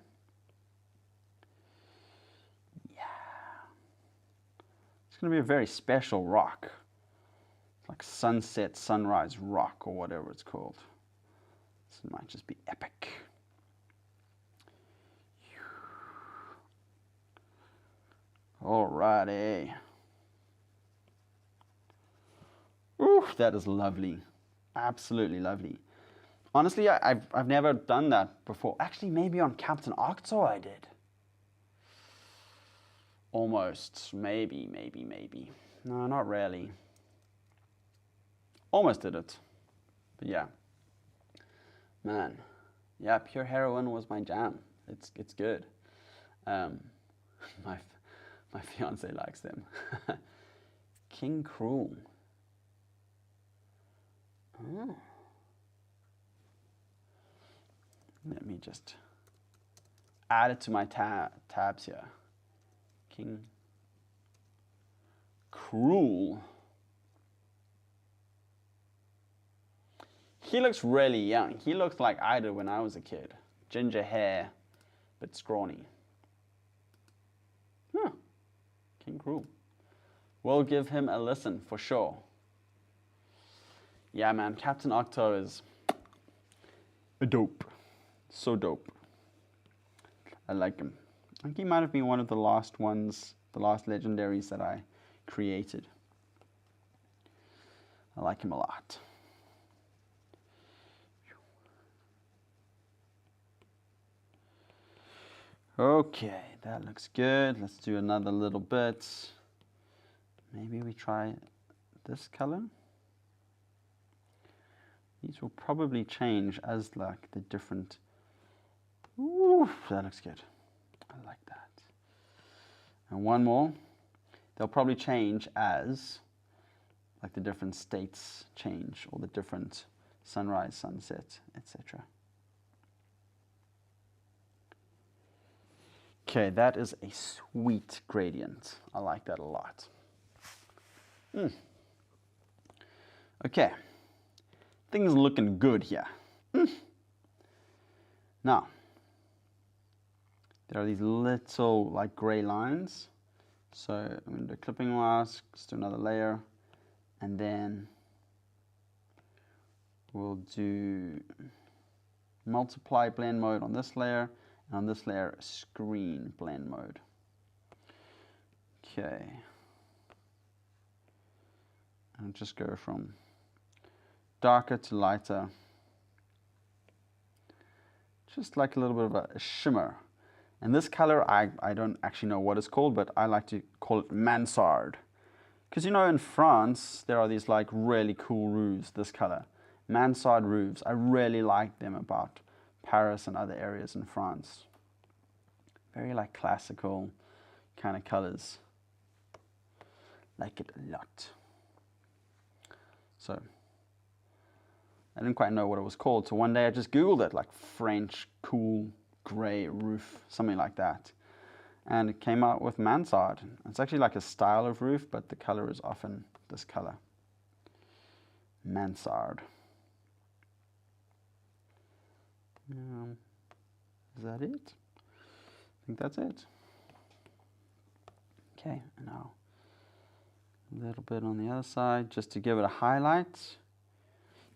Yeah. It's going to be a very special rock. It's like sunset, sunrise rock, or whatever it's called. This might just be epic. Alrighty. Ooh, that is lovely. Absolutely lovely. Honestly, I've never done that before. Actually, maybe on Captain Octo I did. Almost. Maybe. No, not really. Almost did it. But yeah. Man. Yeah, pure heroin was my jam. It's good. My fiance likes them. King Cruel. Oh. Let me just add it to my tabs here. King Cruel. He looks really young. He looks like I did when I was a kid. Ginger hair, but scrawny. Huh. King Cruel. We'll give him a listen for sure. Yeah, man, Captain Octo is a dope. So dope. I like him. I think he might have been one of the last ones, the last legendaries that I created. I like him a lot. Okay, that looks good. Let's do another little bit. Maybe we try this color. These will probably change as like the different. Ooh, that looks good. I like that. And one more. They'll probably change as like the different states change, or the different sunrise, sunset, etc. Okay, that is a sweet gradient. I like that a lot. Okay, things are looking good here. Now, there are these little like gray lines. So I'm going to do clipping mask, let's do another layer, and then we'll do multiply blend mode on this layer, and on this layer, screen blend mode. Okay. And just go from darker to lighter. Just like a little bit of a shimmer. And this color, I don't actually know what it's called, but I like to call it mansard. Because in France, there are these like really cool roofs, this color. Mansard roofs. I really like them about Paris and other areas in France. Very like classical kind of colors. Like it a lot. So, I didn't quite know what it was called. So one day I just Googled it, like French cool gray roof, something like that. and it came out with mansard. It's actually like a style of roof, but the color is often this color. Mansard. Is that it? I think that's it. Okay, and now a little bit on the other side just to give it a highlight.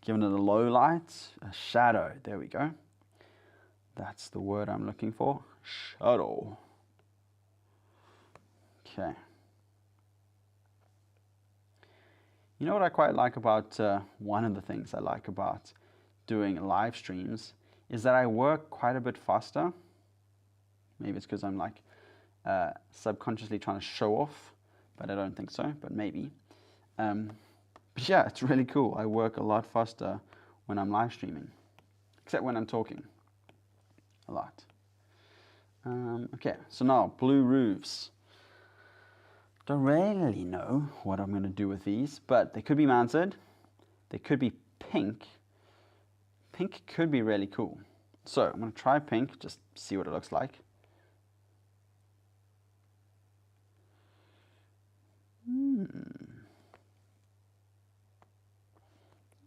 Giving it a low light, a shadow. There we go. That's the word I'm looking for. Shadow. Okay. You know what I quite like about, one of the things I like about doing live streams is that I work quite a bit faster. Maybe it's because I'm like subconsciously trying to show off, but I don't think so, but maybe. But yeah, it's really cool. I work a lot faster when I'm live streaming, except when I'm talking a lot. Okay, so now blue roofs. Don't really know what I'm going to do with these, but they could be mounted. They could be pink. Pink could be really cool. So I'm going to try pink, just see what it looks like.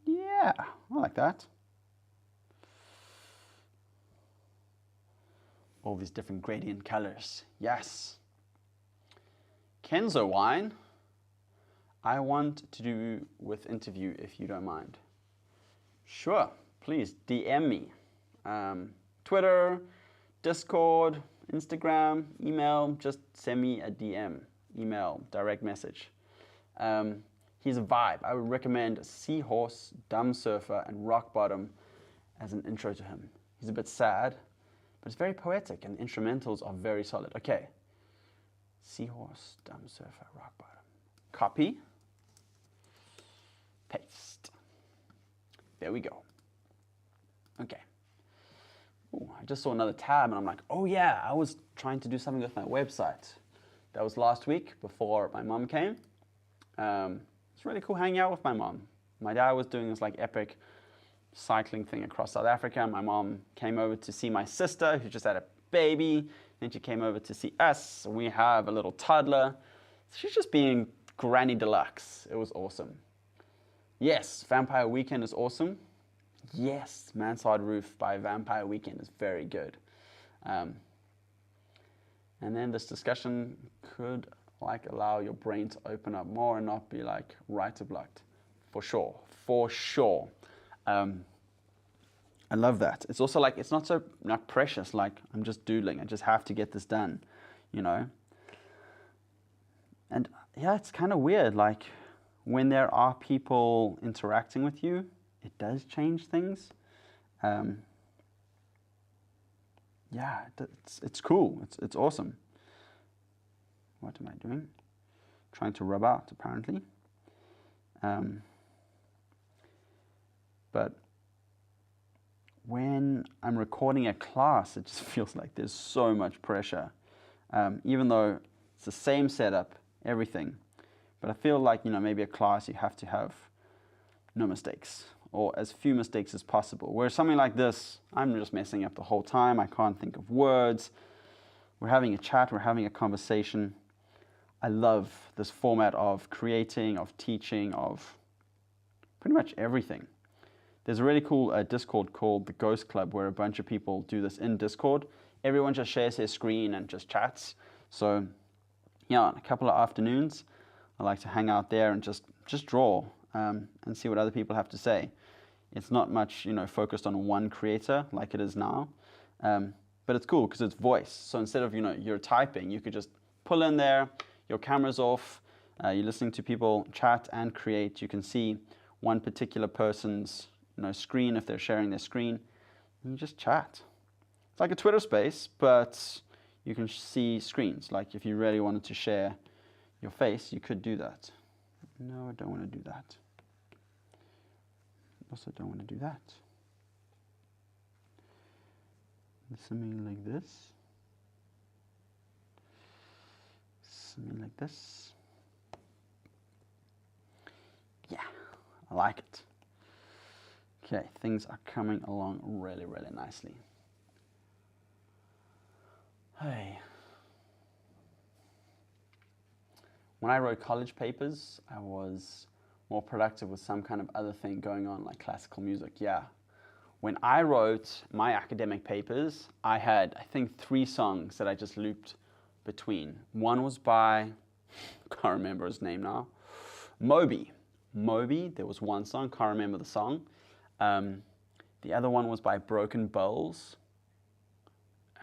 Yeah, I like that. All these different gradient colors. Yes. Kenzo wine. I want to do with interview if you don't mind. Sure, please DM me. Twitter, Discord, Instagram, email, just send me a DM, email, direct message. He's a vibe. I would recommend Seahorse, Dumb Surfer, and Rock Bottom as an intro to him. He's a bit sad, but it's very poetic and the instrumentals are very solid. Okay. Seahorse, Dumb Surfer, Rock Bottom. Copy. Paste. There we go. Okay. Ooh, I just saw another tab and I'm like, oh yeah, I was trying to do something with my website. That was last week before my mom came. It's really cool hanging out with my mom. My dad was doing this like epic cycling thing across South Africa. My mom came over to see my sister who just had a baby. Then she came over to see us. We have a little toddler. She's just being granny deluxe. It was awesome. Yes, Vampire Weekend is awesome. Yes, Mansard Roof by Vampire Weekend is very good. And then this discussion could like allow your brain to open up more and not be like writer blocked. For sure, for sure. I love that. It's also like, it's not so not precious, like I'm just doodling. I just have to get this done, you know? And yeah, it's kind of weird. Like when there are people interacting with you, it does change things. Yeah, it's cool. It's awesome. What am I doing? Trying to rub out, apparently. But when I'm recording a class, it just feels like there's so much pressure. Even though it's the same setup, everything. But I feel like, you know, maybe a class you have to have no mistakes or as few mistakes as possible. Whereas something like this, I'm just messing up the whole time. I can't think of words. We're having a chat, we're having a conversation. I love this format of creating, of teaching, of pretty much everything. There's a really cool Discord called the Ghost Club where a bunch of people do this in Discord. Everyone just shares their screen and just chats. So yeah, on a couple of afternoons, I like to hang out there and just draw and see what other people have to say. It's not much, you know, focused on one creator like it is now, but it's cool because it's voice. So instead of, you know, you're typing, you could just pull in there, your camera's off, you're listening to people chat and create. You can see one particular person's, you know, screen if they're sharing their screen, and you just chat. It's like a Twitter space, but you can see screens. Like if you really wanted to share your face, you could do that. No, I don't want to do that. Also don't want to do that. Something like this. Something like this. Yeah, I like it. Okay, things are coming along really, really nicely. Hey. when I wrote college papers, I was more productive with some kind of other thing going on, like classical music. Yeah. When I wrote my academic papers, I had, I think, 3 songs that I just looped between. One was by, can't remember his name now, Moby. There was one song, can't remember the song. The other one was by Broken Bowls.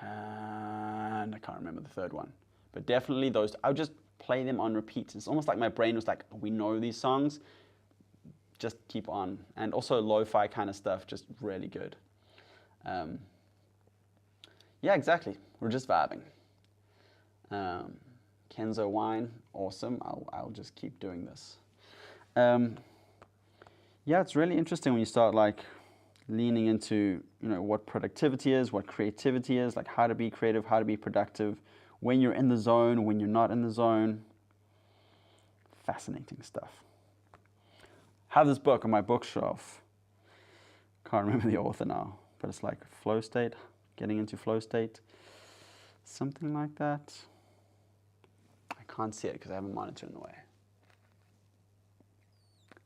And I can't remember the third one. But definitely those, I would just play them on repeat. It's almost like my brain was like, we know these songs, just keep on. And also lo-fi kind of stuff, just really good. Yeah, exactly. We're just vibing. Kenzo wine, awesome. I'll just keep doing this. Yeah, it's really interesting when you start like leaning into, you know, what productivity is, what creativity is, like how to be creative, how to be productive, when you're in the zone, when you're not in the zone. Fascinating stuff. I have this book on my bookshelf. Can't remember the author now, but it's like flow state, getting into flow state, something like that. I can't see it because I have a monitor in the way.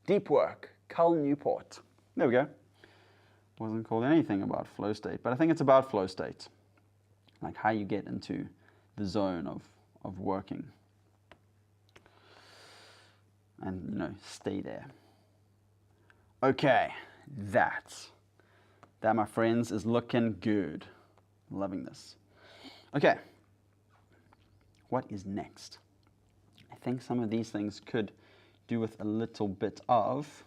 Deep Work, Cal Newport. There we go. Wasn't called anything about flow state, but I think it's about flow state, like how you get into the zone of working and, you know, stay there. Okay, that, my friends, is looking good. Loving this. Okay, what is next? I think some of these things could do with a little bit of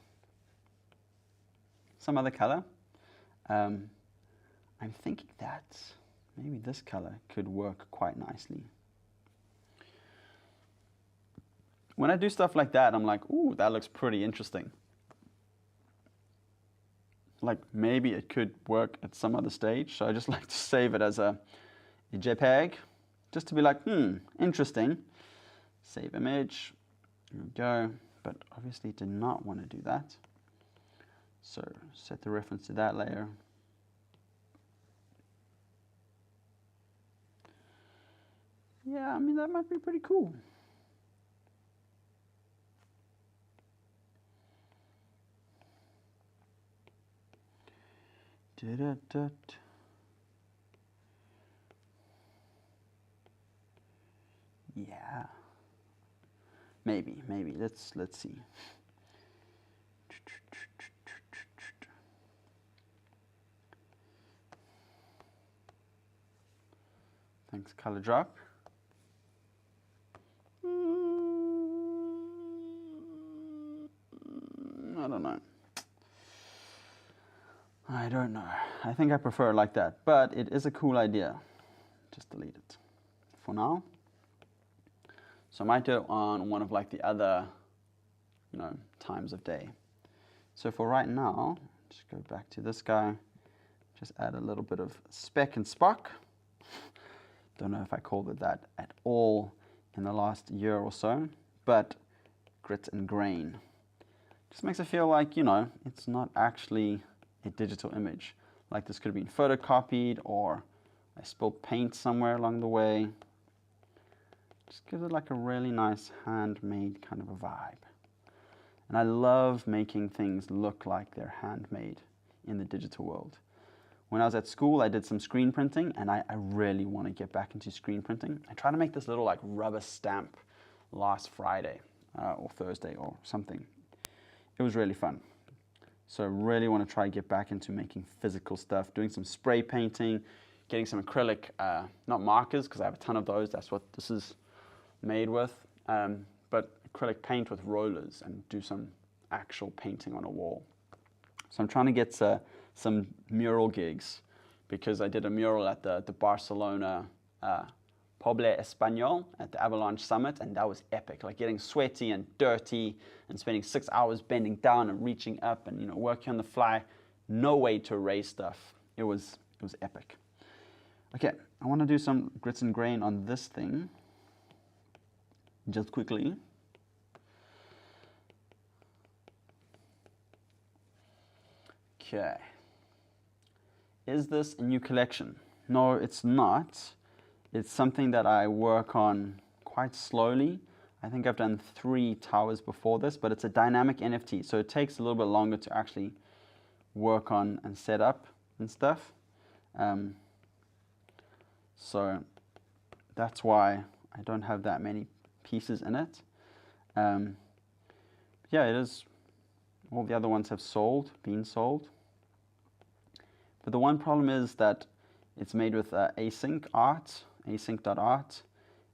some other color. I'm thinking that maybe this color could work quite nicely. When I do stuff like that, I'm like, ooh, that looks pretty interesting. Like maybe it could work at some other stage. So I just like to save it as a JPEG, just to be like, interesting. Save image, here we go. But obviously did not want to do that. So set the reference to that layer. Yeah, I mean, that might be pretty cool. Yeah. Maybe. Let's see. Thanks, color drop. I don't know. I think I prefer it like that, but it is a cool idea. Just delete it for now. So I might do it on one of like the other, you know, times of day. So for right now, just go back to this guy. Just add a little bit of speck and spark. Don't know if I called it that at all in the last year or so, but grit and grain. Just makes it feel like, you know, it's not actually a digital image. Like this could have been photocopied, or I spilled paint somewhere along the way. Just gives it like a really nice handmade kind of a vibe. And I love making things look like they're handmade in the digital world. When I was at school, I did some screen printing, and I really want to get back into screen printing. I tried to make this little like rubber stamp last Friday or Thursday or something. It was really fun. So I really want to try to get back into making physical stuff, doing some spray painting, getting some acrylic, not markers, because I have a ton of those. That's what this is made with. But acrylic paint with rollers and do some actual painting on a wall. So I'm trying to get some mural gigs, because I did a mural at the Barcelona Poble Español at the Avalanche Summit, and that was epic. Like getting sweaty and dirty and spending 6 hours bending down and reaching up and, you know, working on the fly. No way to erase stuff. It was epic. Okay, I want to do some grits and grain on this thing just quickly. Okay. Is this a new collection? No, it's not. It's something that I work on quite slowly. I think I've done 3 towers before this, but it's a dynamic NFT, so it takes a little bit longer to actually work on and set up and stuff. So that's why I don't have that many pieces in it. Yeah, it is. All the other ones have been sold. But the one problem is that it's made with async art, async.art,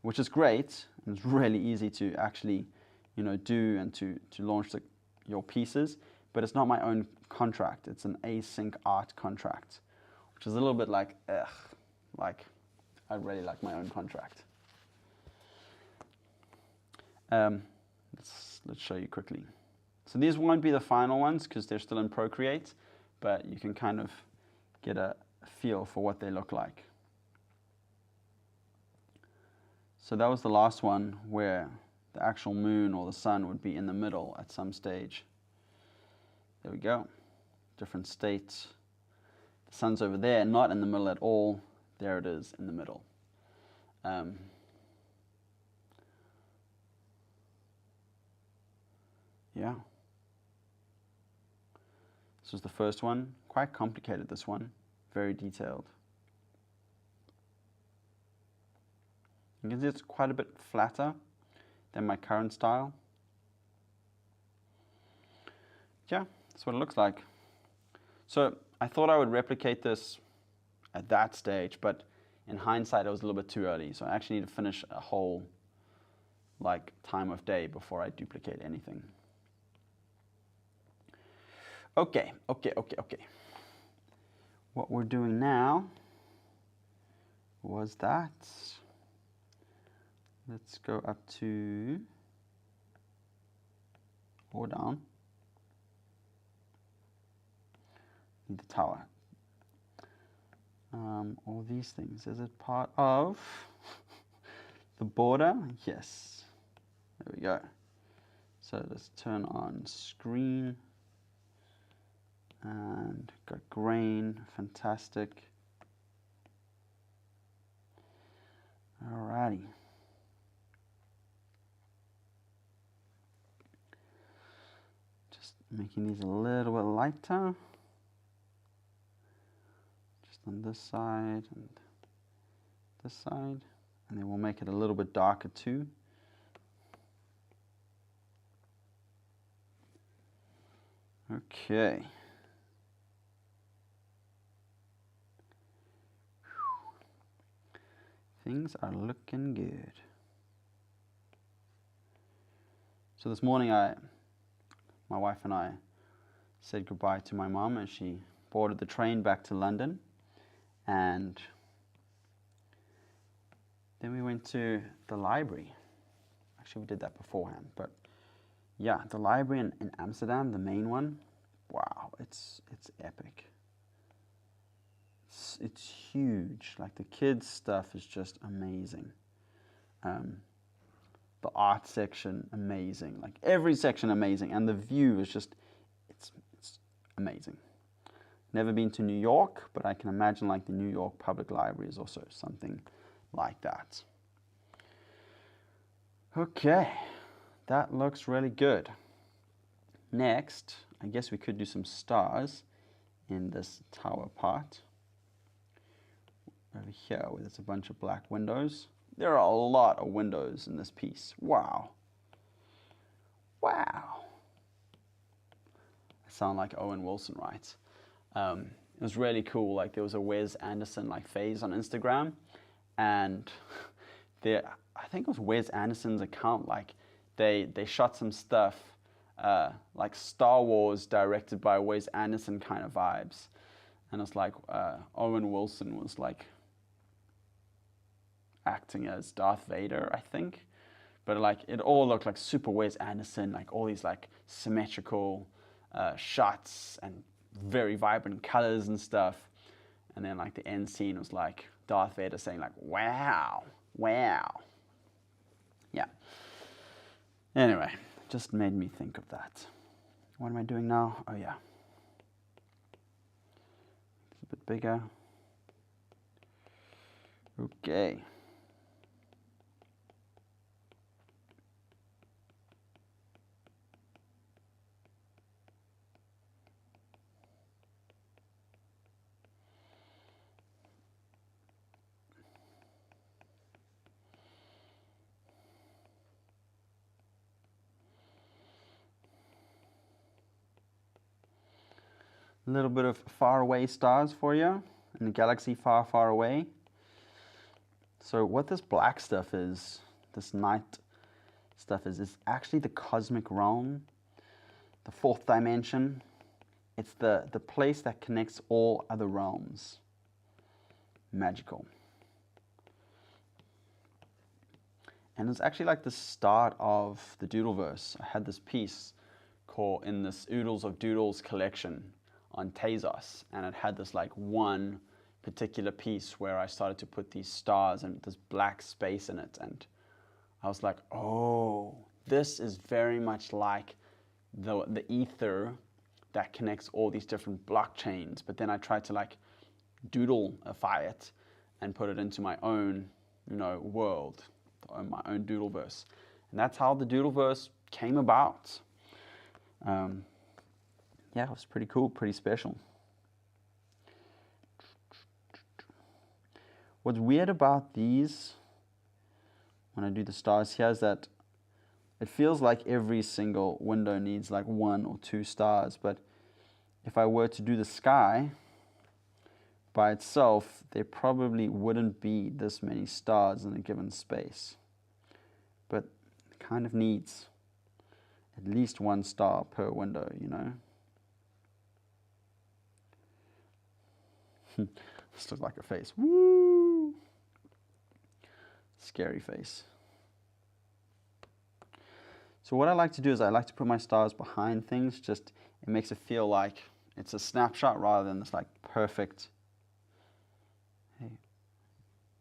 which is great. And it's really easy to actually, do and to launch your pieces. But it's not my own contract. It's an async art contract, which is a little bit like, ugh, like I really like my own contract. Let's show you quickly. So these won't be the final ones because they're still in Procreate, but you can kind of get a feel for what they look like. So that was the last one where the actual moon or the sun would be in the middle at some stage. There we go. Different states. The sun's over there, not in the middle at all. There it is in the middle. Yeah. This was the first one. Quite complicated, this one. Very detailed. You can see it's quite a bit flatter than my current style. Yeah, that's what it looks like. So I thought I would replicate this at that stage, but in hindsight, it was a little bit too early. So I actually need to finish a whole time of day before I duplicate anything. Okay. What we're doing now was that. Let's go up to, or down, need the tower. All these things, is it part of the border? Yes, there we go. So let's turn on screen, and got grain, fantastic. Alrighty. Just making these a little bit lighter. Just on this side and this side. And then we'll make it a little bit darker too. Okay. Things are looking good. So this morning my wife and I said goodbye to my mom as she boarded the train back to London, and then we went to the library. Actually, we did that beforehand, but yeah, the library in Amsterdam, the main one. Wow, it's epic. It's huge. Like the kids' stuff is just amazing. The art section, amazing. Like every section, amazing, and the view is just, it's amazing. Never been to New York, but I can imagine like the New York Public Library is also something like that. Okay, that looks really good. Next, I guess we could do some stars in this tower part. Over here, where there's a bunch of black windows. There are a lot of windows in this piece. Wow. Wow. I sound like Owen Wilson, right? It was really cool. Like there was a Wes Anderson phase on Instagram, and I think it was Wes Anderson's account. They shot some stuff like Star Wars directed by Wes Anderson kind of vibes, and it's like Owen Wilson was acting as Darth Vader, I think, but it all looked like super Wes Anderson, all these symmetrical shots and very vibrant colors and stuff, and then the end scene was Darth Vader saying wow, wow. Yeah. Anyway, just made me think of that. What am I doing now? Oh yeah. It's a bit bigger. Okay. a little bit of faraway stars for you in a galaxy far, far away. So what this black stuff is, this night stuff is actually the cosmic realm, the fourth dimension. It's the place that connects all other realms. Magical. And it's actually like the start of the Doodleverse. I had this piece called in this Oodles of Doodles collection on Tezos, and it had this like one particular piece where I started to put these stars and this black space in it, and I was like, oh, this is very much like the ether that connects all these different blockchains. But then I tried to like doodleify it and put it into my own, world, my own Doodleverse, and that's how the Doodleverse came about. Yeah, it was pretty cool, pretty special. What's weird about these, when I do the stars here, is that it feels like every single window needs like 1 or 2 stars, but if I were to do the sky by itself, there probably wouldn't be this many stars in a given space. But it kind of needs at least 1 star per window, This looks like a face. Woo! Scary face. So what I like to do is I like to put my stars behind things. Just, it makes it feel like it's a snapshot rather than this like perfect. Hey,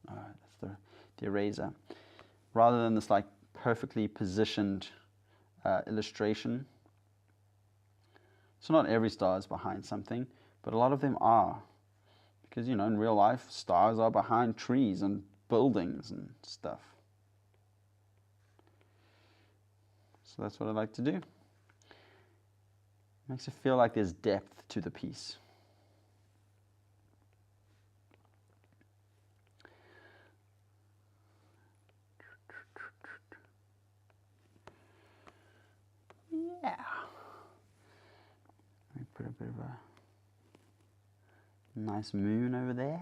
that's the eraser. Rather than this like perfectly positioned illustration. So not every star is behind something, but a lot of them are. Because, in real life, stars are behind trees and buildings and stuff. So that's what I like to do. Makes it feel like there's depth to the piece. Yeah. Let me put a bit of a nice moon over there.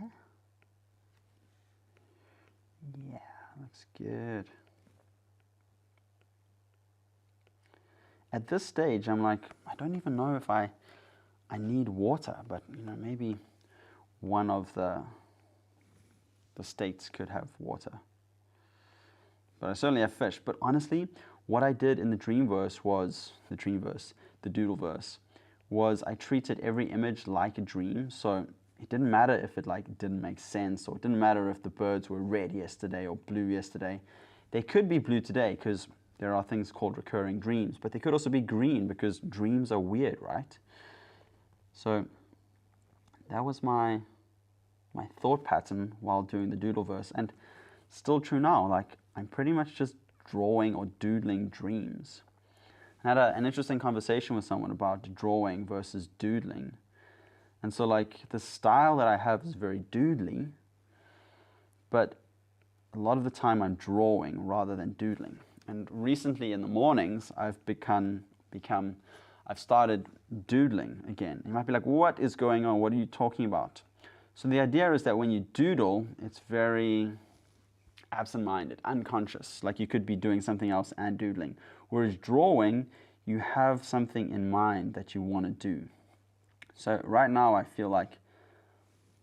Yeah, looks good. At this stage, I'm like, I don't even know if I need water, but maybe one of the states could have water. But I certainly have fish. But honestly, what I did in the Doodleverse was I treated every image like a dream. So it didn't matter if it didn't make sense, or it didn't matter if the birds were red yesterday or blue yesterday. They could be blue today because there are things called recurring dreams, but they could also be green because dreams are weird, right? So that was my thought pattern while doing the Doodleverse, and still true now. Like, I'm pretty much just drawing or doodling dreams. I had an interesting conversation with someone about drawing versus doodling. And so the style that I have is very doodly, but a lot of the time I'm drawing rather than doodling. And recently in the mornings, I've started doodling again. You might be like, what is going on? What are you talking about? So the idea is that when you doodle, it's very absent-minded, unconscious. Like, you could be doing something else and doodling. Whereas drawing, you have something in mind that you want to do. So right now I feel like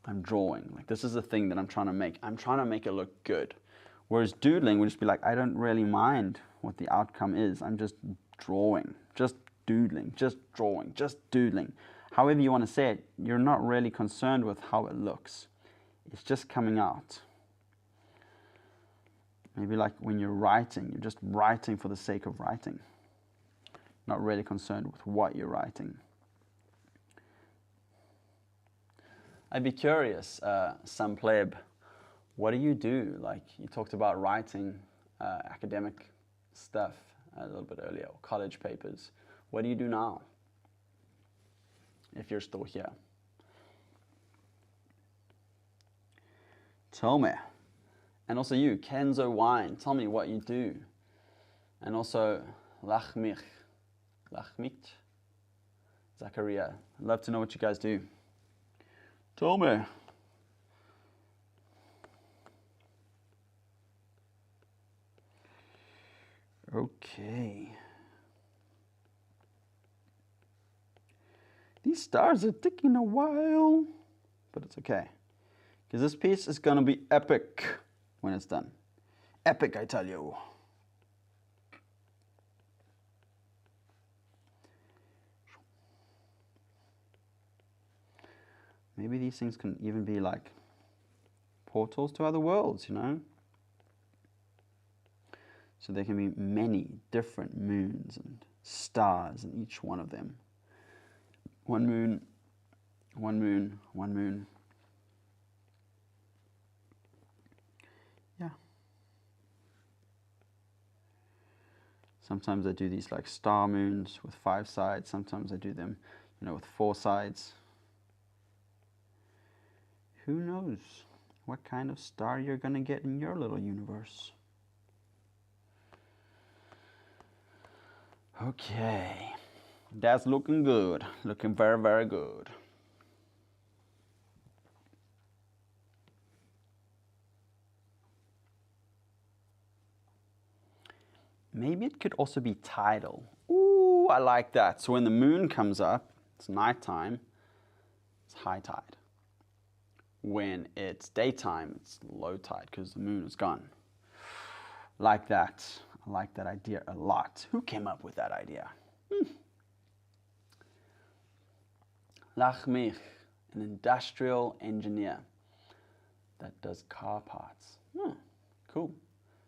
I'm drawing. Like, this is the thing that I'm trying to make. I'm trying to make it look good. Whereas doodling would just be like, I don't really mind what the outcome is. I'm just drawing, just doodling, just drawing, just doodling. However you want to say it, you're not really concerned with how it looks. It's just coming out. Maybe like when you're writing, you're just writing for the sake of writing. Not really concerned with what you're writing. I'd be curious, some pleb, what do you do? Like, you talked about writing academic stuff a little bit earlier, or college papers. What do you do now, if you're still here? Tell me. And also you, Kenzo Wine, tell me what you do. And also, Lachmich. Zachariah. I'd love to know what you guys do. Tell me. Okay. These stars are taking a while, but it's okay. Because this piece is going to be epic when it's done. Epic, I tell you. Maybe these things can even be like portals to other worlds, you know? So there can be many different moons and stars in each one of them. One moon, one moon, one moon. Yeah. Sometimes I do these like star moons with 5 sides. Sometimes I do them, you know, with 4 sides. Who knows what kind of star you're going to get in your little universe. Okay, that's looking good. Looking very, very good. Maybe it could also be tidal. Ooh, I like that. So when the moon comes up, it's nighttime, it's high tide. When it's daytime, it's low tide because the moon is gone. Like that. I like that idea a lot. Who came up with that idea? Lachmich, an industrial engineer that does car parts. Cool.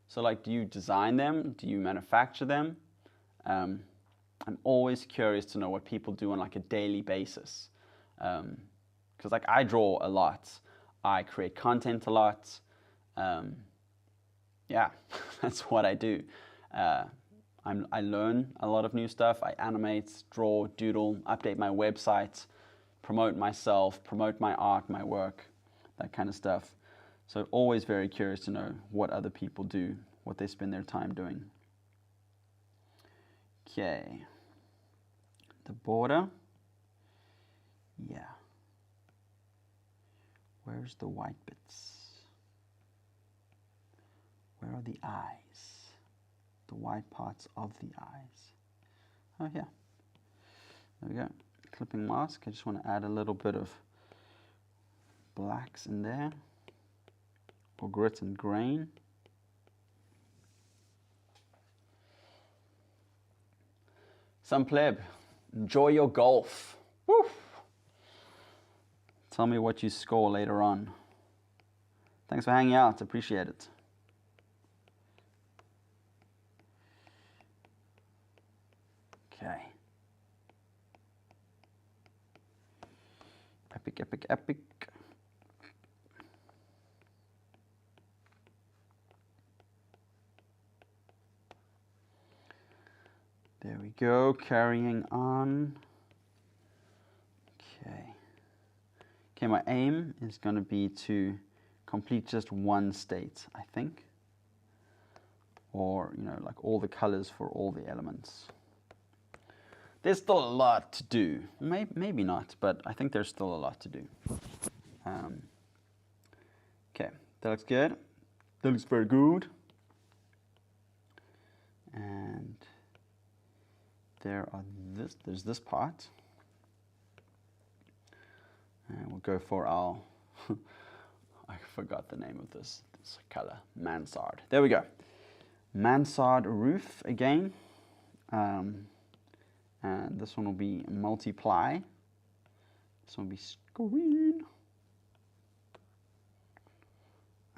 So like, do you design them? Do you manufacture them? I'm always curious to know what people do on like a daily basis. Because like I draw a lot. I create content a lot. Yeah, that's what I do. I learn a lot of new stuff. I animate, draw, doodle, update my website, promote myself, promote my art, my work, that kind of stuff. So always very curious to know what other people do, what they spend their time doing. Okay. The border. Yeah. Where's the white bits? Where are the eyes? The white parts of the eyes. Oh, yeah. There we go. Clipping mask. I just want to add a little bit of blacks in there. Or grit and grain. Some pleb. Enjoy your golf. Woo! Tell me what you score later on. Thanks for hanging out. Appreciate it. Okay. Epic, epic, epic. There we go, carrying on. Okay. Okay, my aim is going to be to complete just one state, I think. Or, you know, like all the colors for all the elements. There's still a lot to do. Maybe not, but I think there's still a lot to do. Okay, that looks good. That looks very good. And there's this part. And we'll go for our, I forgot the name of this color, mansard. There we go. Mansard roof again. And this one will be multiply. This one will be screen.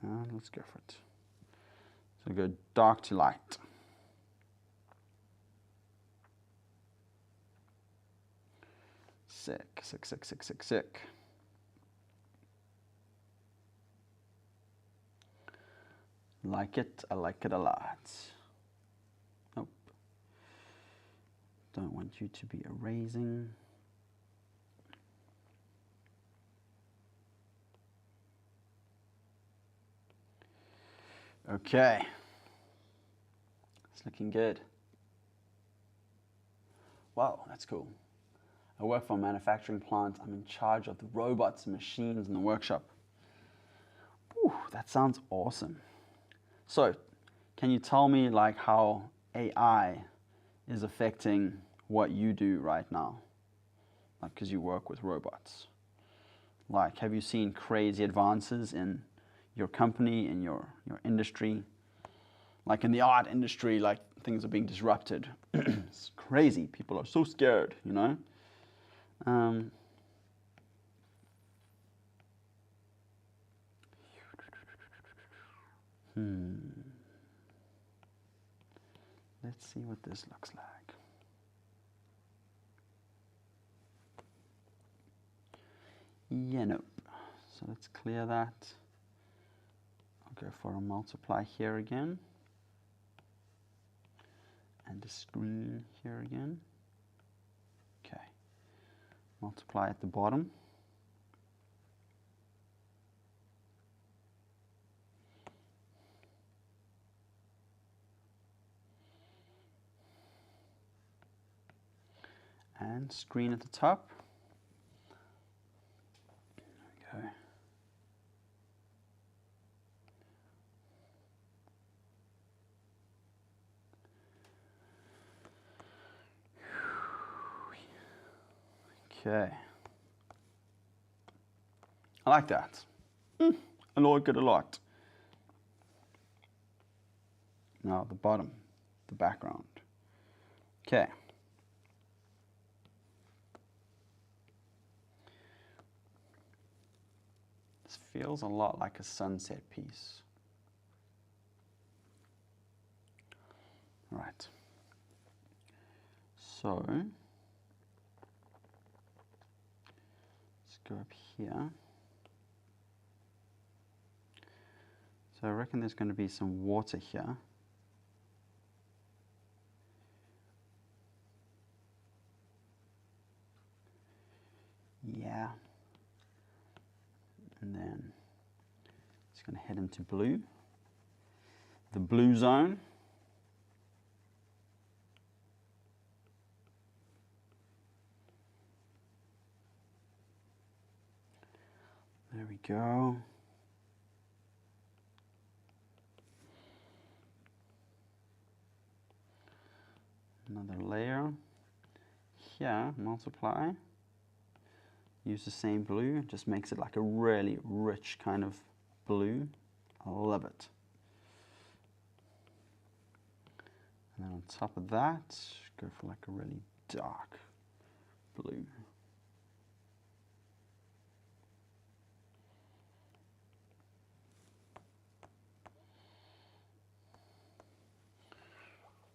And let's go for it. So go dark to light. Sick, sick, sick, sick, sick, sick. Like it, I like it a lot. Nope. Don't want you to be erasing. Okay. It's looking good. Wow, that's cool. I work for a manufacturing plant. I'm in charge of the robots and machines in the workshop. Whew, that sounds awesome. So, can you tell me like how AI is affecting what you do right now? Like, because you work with robots. Like, have you seen crazy advances in your company, in your industry? Like in the art industry, like things are being disrupted. It's crazy. People are so scared, you know? Let's see what this looks like. Yeah, nope. So let's clear that. I'll go for a multiply here again. And a screen here again. Okay. Multiply at the bottom. And screen at the top. There we go. Okay. I like that. I like it a lot. Now the bottom, the background. Okay. This feels a lot like a sunset piece. Right. So, let's go up here. So I reckon there's going to be some water here. Yeah. And then it's going to head into blue. The blue zone. There we go. Another layer. Here, multiply. Use the same blue, just makes it like a really rich kind of blue. I love it. And then on top of that, go for like a really dark blue.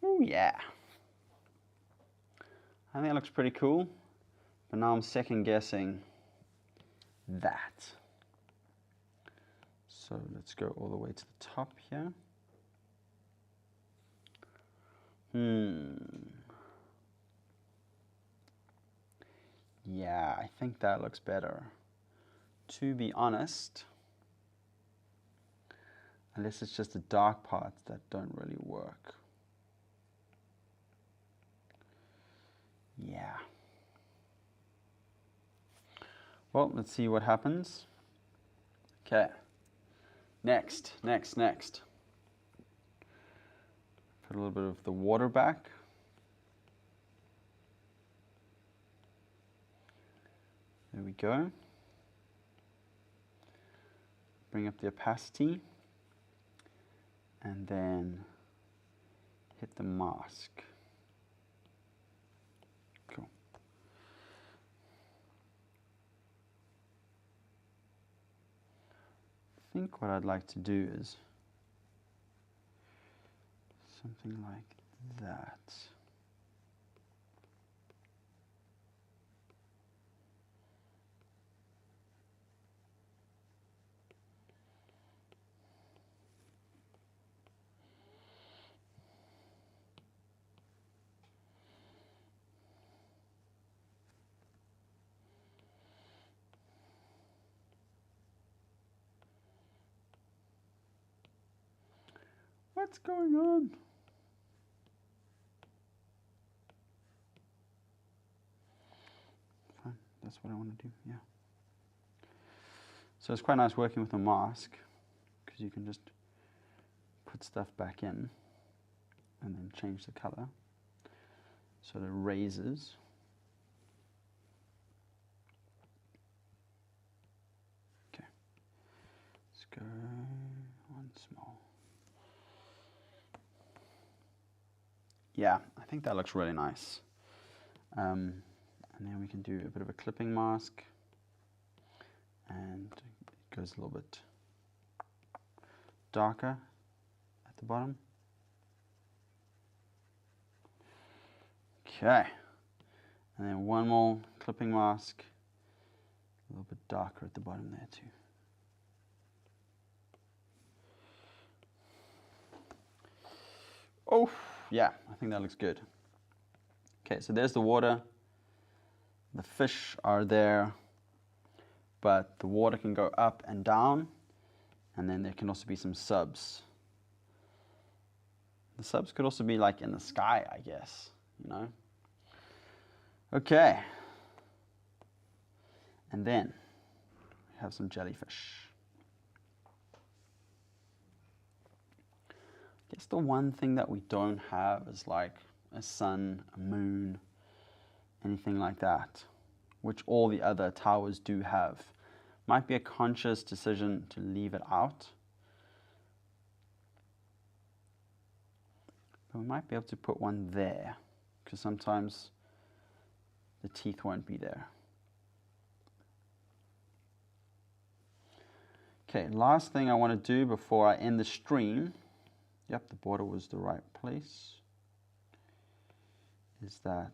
Oh yeah. I think it looks pretty cool, but now I'm second guessing that. So let's go all the way to the top here. Yeah, I think that looks better. To be honest, unless it's just the dark parts that don't really work. Yeah. Well, let's see what happens. Okay. Next. Put a little bit of the water back. There we go. Bring up the opacity. And then hit the mask. Cool. I think what I'd like to do is something like that. What's going on? what I want to do, yeah. So it's quite nice working with a mask, because you can just put stuff back in and then change the color so it erases. Okay, let's go one small. Yeah, I think that looks really nice. And then we can do a bit of a clipping mask, and it goes a little bit darker at the bottom. Okay, and then one more clipping mask, a little bit darker at the bottom there too. Oh, yeah, I think that looks good. Okay, so there's the water. The fish are there, but the water can go up and down, and then there can also be some subs. The subs could also be like in the sky, I guess, you know? Okay. And then we have some jellyfish. I guess the one thing that we don't have is like a sun, a moon, anything like that, which all the other towers do have. Might be a conscious decision to leave it out. But we might be able to put one there, because sometimes the teeth won't be there. Okay, last thing I want to do before I end the stream, yep, the border was the right place, is that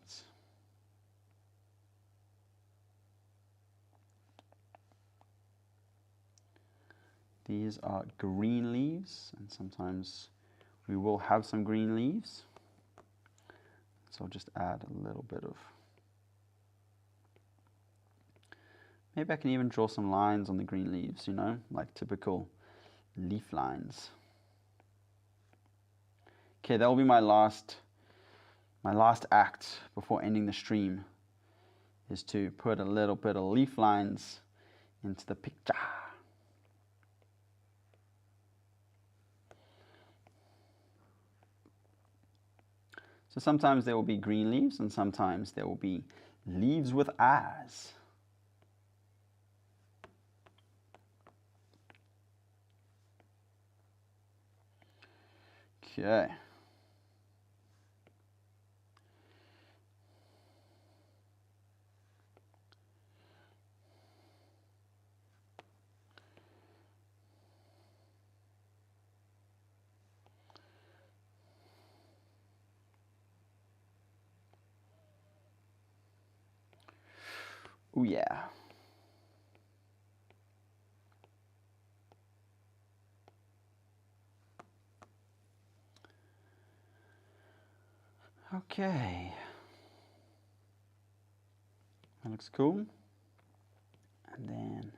these are green leaves, and sometimes we will have some green leaves. So I'll just add a little bit of, maybe I can even draw some lines on the green leaves, you know, like typical leaf lines. Okay, that will be my last act before ending the stream, is to put a little bit of leaf lines into the picture. So sometimes there will be green leaves, and sometimes there will be leaves with eyes. Okay. Oh yeah. Okay. That looks cool. And then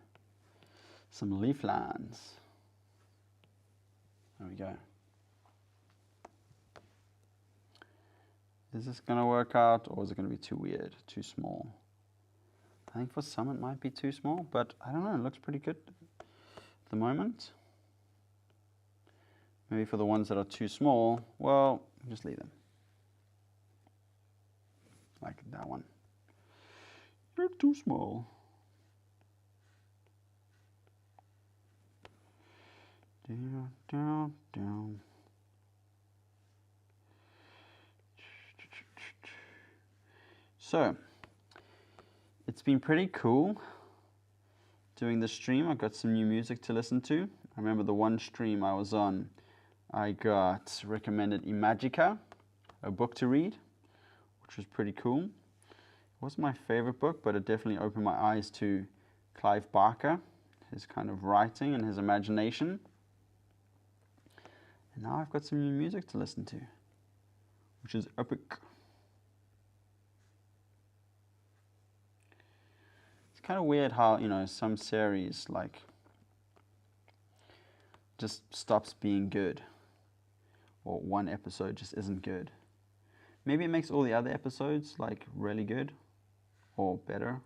some leaf lines. There we go. Is this going to work out, or is it going to be too weird, too small? I think for some it might be too small, but I don't know, it looks pretty good at the moment. Maybe for the ones that are too small, well, just leave them. Like that one. You're too small. Down, down, down. So, it's been pretty cool doing this stream. I got some new music to listen to. I remember the one stream I was on, I got recommended Imagica, a book to read, which was pretty cool. It wasn't my favorite book, but it definitely opened my eyes to Clive Barker, his kind of writing and his imagination. And now I've got some new music to listen to, which is epic. It's kind of weird how, you know, some series like just stops being good, or one episode just isn't good. Maybe it makes all the other episodes like really good or better.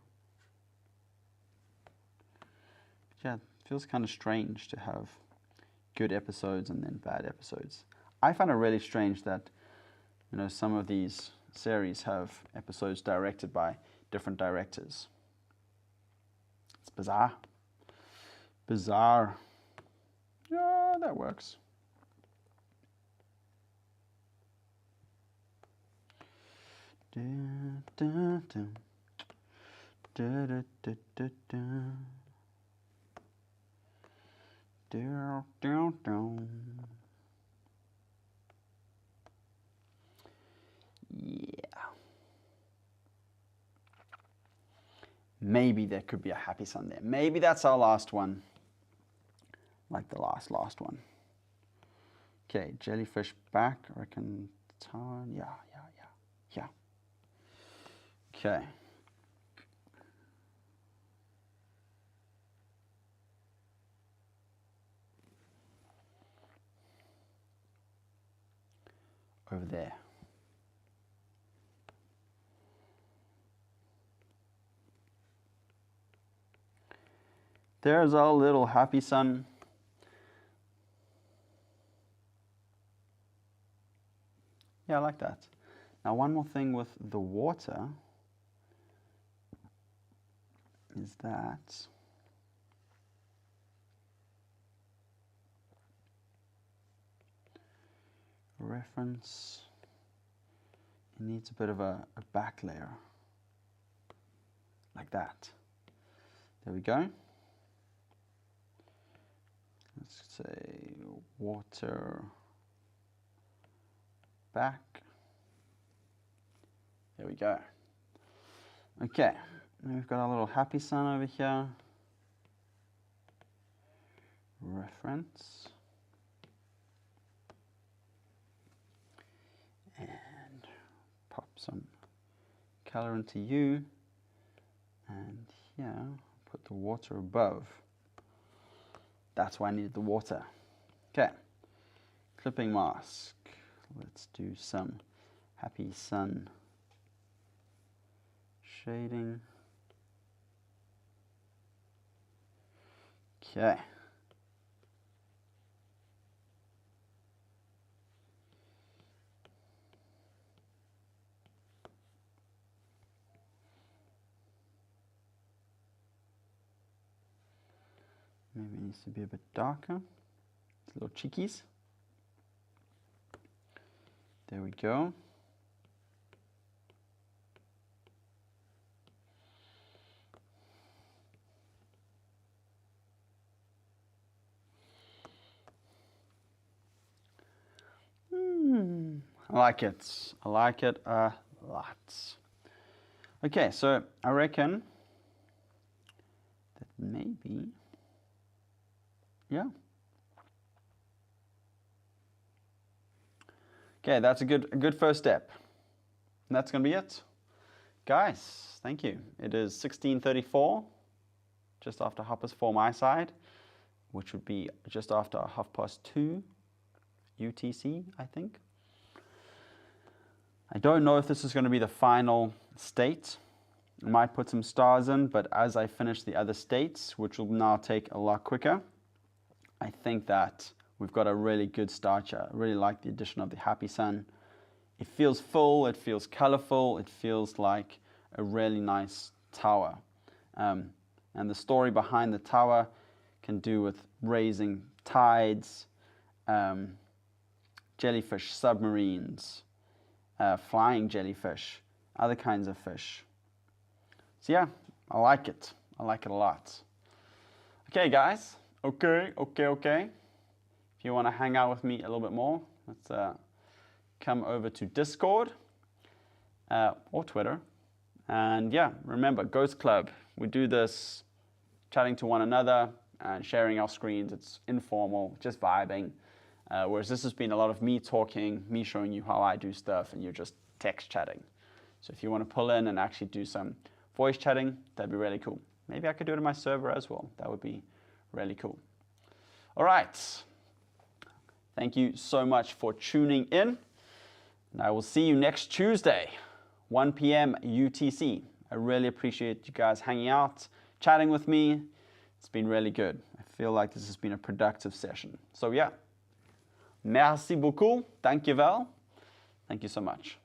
Yeah, it feels kind of strange to have good episodes and then bad episodes. I find it really strange that, you know, some of these series have episodes directed by different directors. It's bizarre. Bizarre. Yeah, that works. Yeah. Maybe there could be a happy sun there. Maybe that's our last one. Like the last one. Okay, jellyfish back. I reckon tower. Yeah. Okay. Over there. There's our little happy sun. Yeah, I like that. Now, one more thing with the water is that reference, it needs a bit of a back layer. Like that. There we go. Let's say water back. There we go. Okay, now we've got our little happy sun over here. Reference. And pop some color into you. And here, put the water above. That's why I needed the water. Okay, clipping mask. Let's do some happy sun shading. Okay. Maybe it needs to be a bit darker. It's little cheekies. There we go. I like it. I like it a lot. Okay, so I reckon that maybe, yeah. Okay, that's a good first step. And that's going to be it. Guys, thank you. It is 16:34, just after 4:30 my side, which would be just after 2:30 UTC, I think. I don't know if this is going to be the final state. I might put some stars in, but as I finish the other states, which will now take a lot quicker, I think that we've got a really good starter. I really like the addition of the happy sun. It feels full, it feels colorful, it feels like a really nice tower. And the story behind the tower can do with raising tides, jellyfish submarines, flying jellyfish, other kinds of fish. So yeah, I like it. I like it a lot. Okay, guys. Okay. If you want to hang out with me a little bit more, let's come over to Discord or Twitter. And yeah, remember, Ghost Club. We do this chatting to one another and sharing our screens. It's informal, just vibing. Whereas this has been a lot of me talking, me showing you how I do stuff, and you're just text chatting. So if you want to pull in and actually do some voice chatting, that'd be really cool. Maybe I could do it on my server as well. That would be really cool. All right. Thank you so much for tuning in. And I will see you next Tuesday, 1 p.m. UTC. I really appreciate you guys hanging out, chatting with me, It's been really good. I feel like this has been a productive session. So yeah, merci beaucoup, dankjewel. Thank you so much.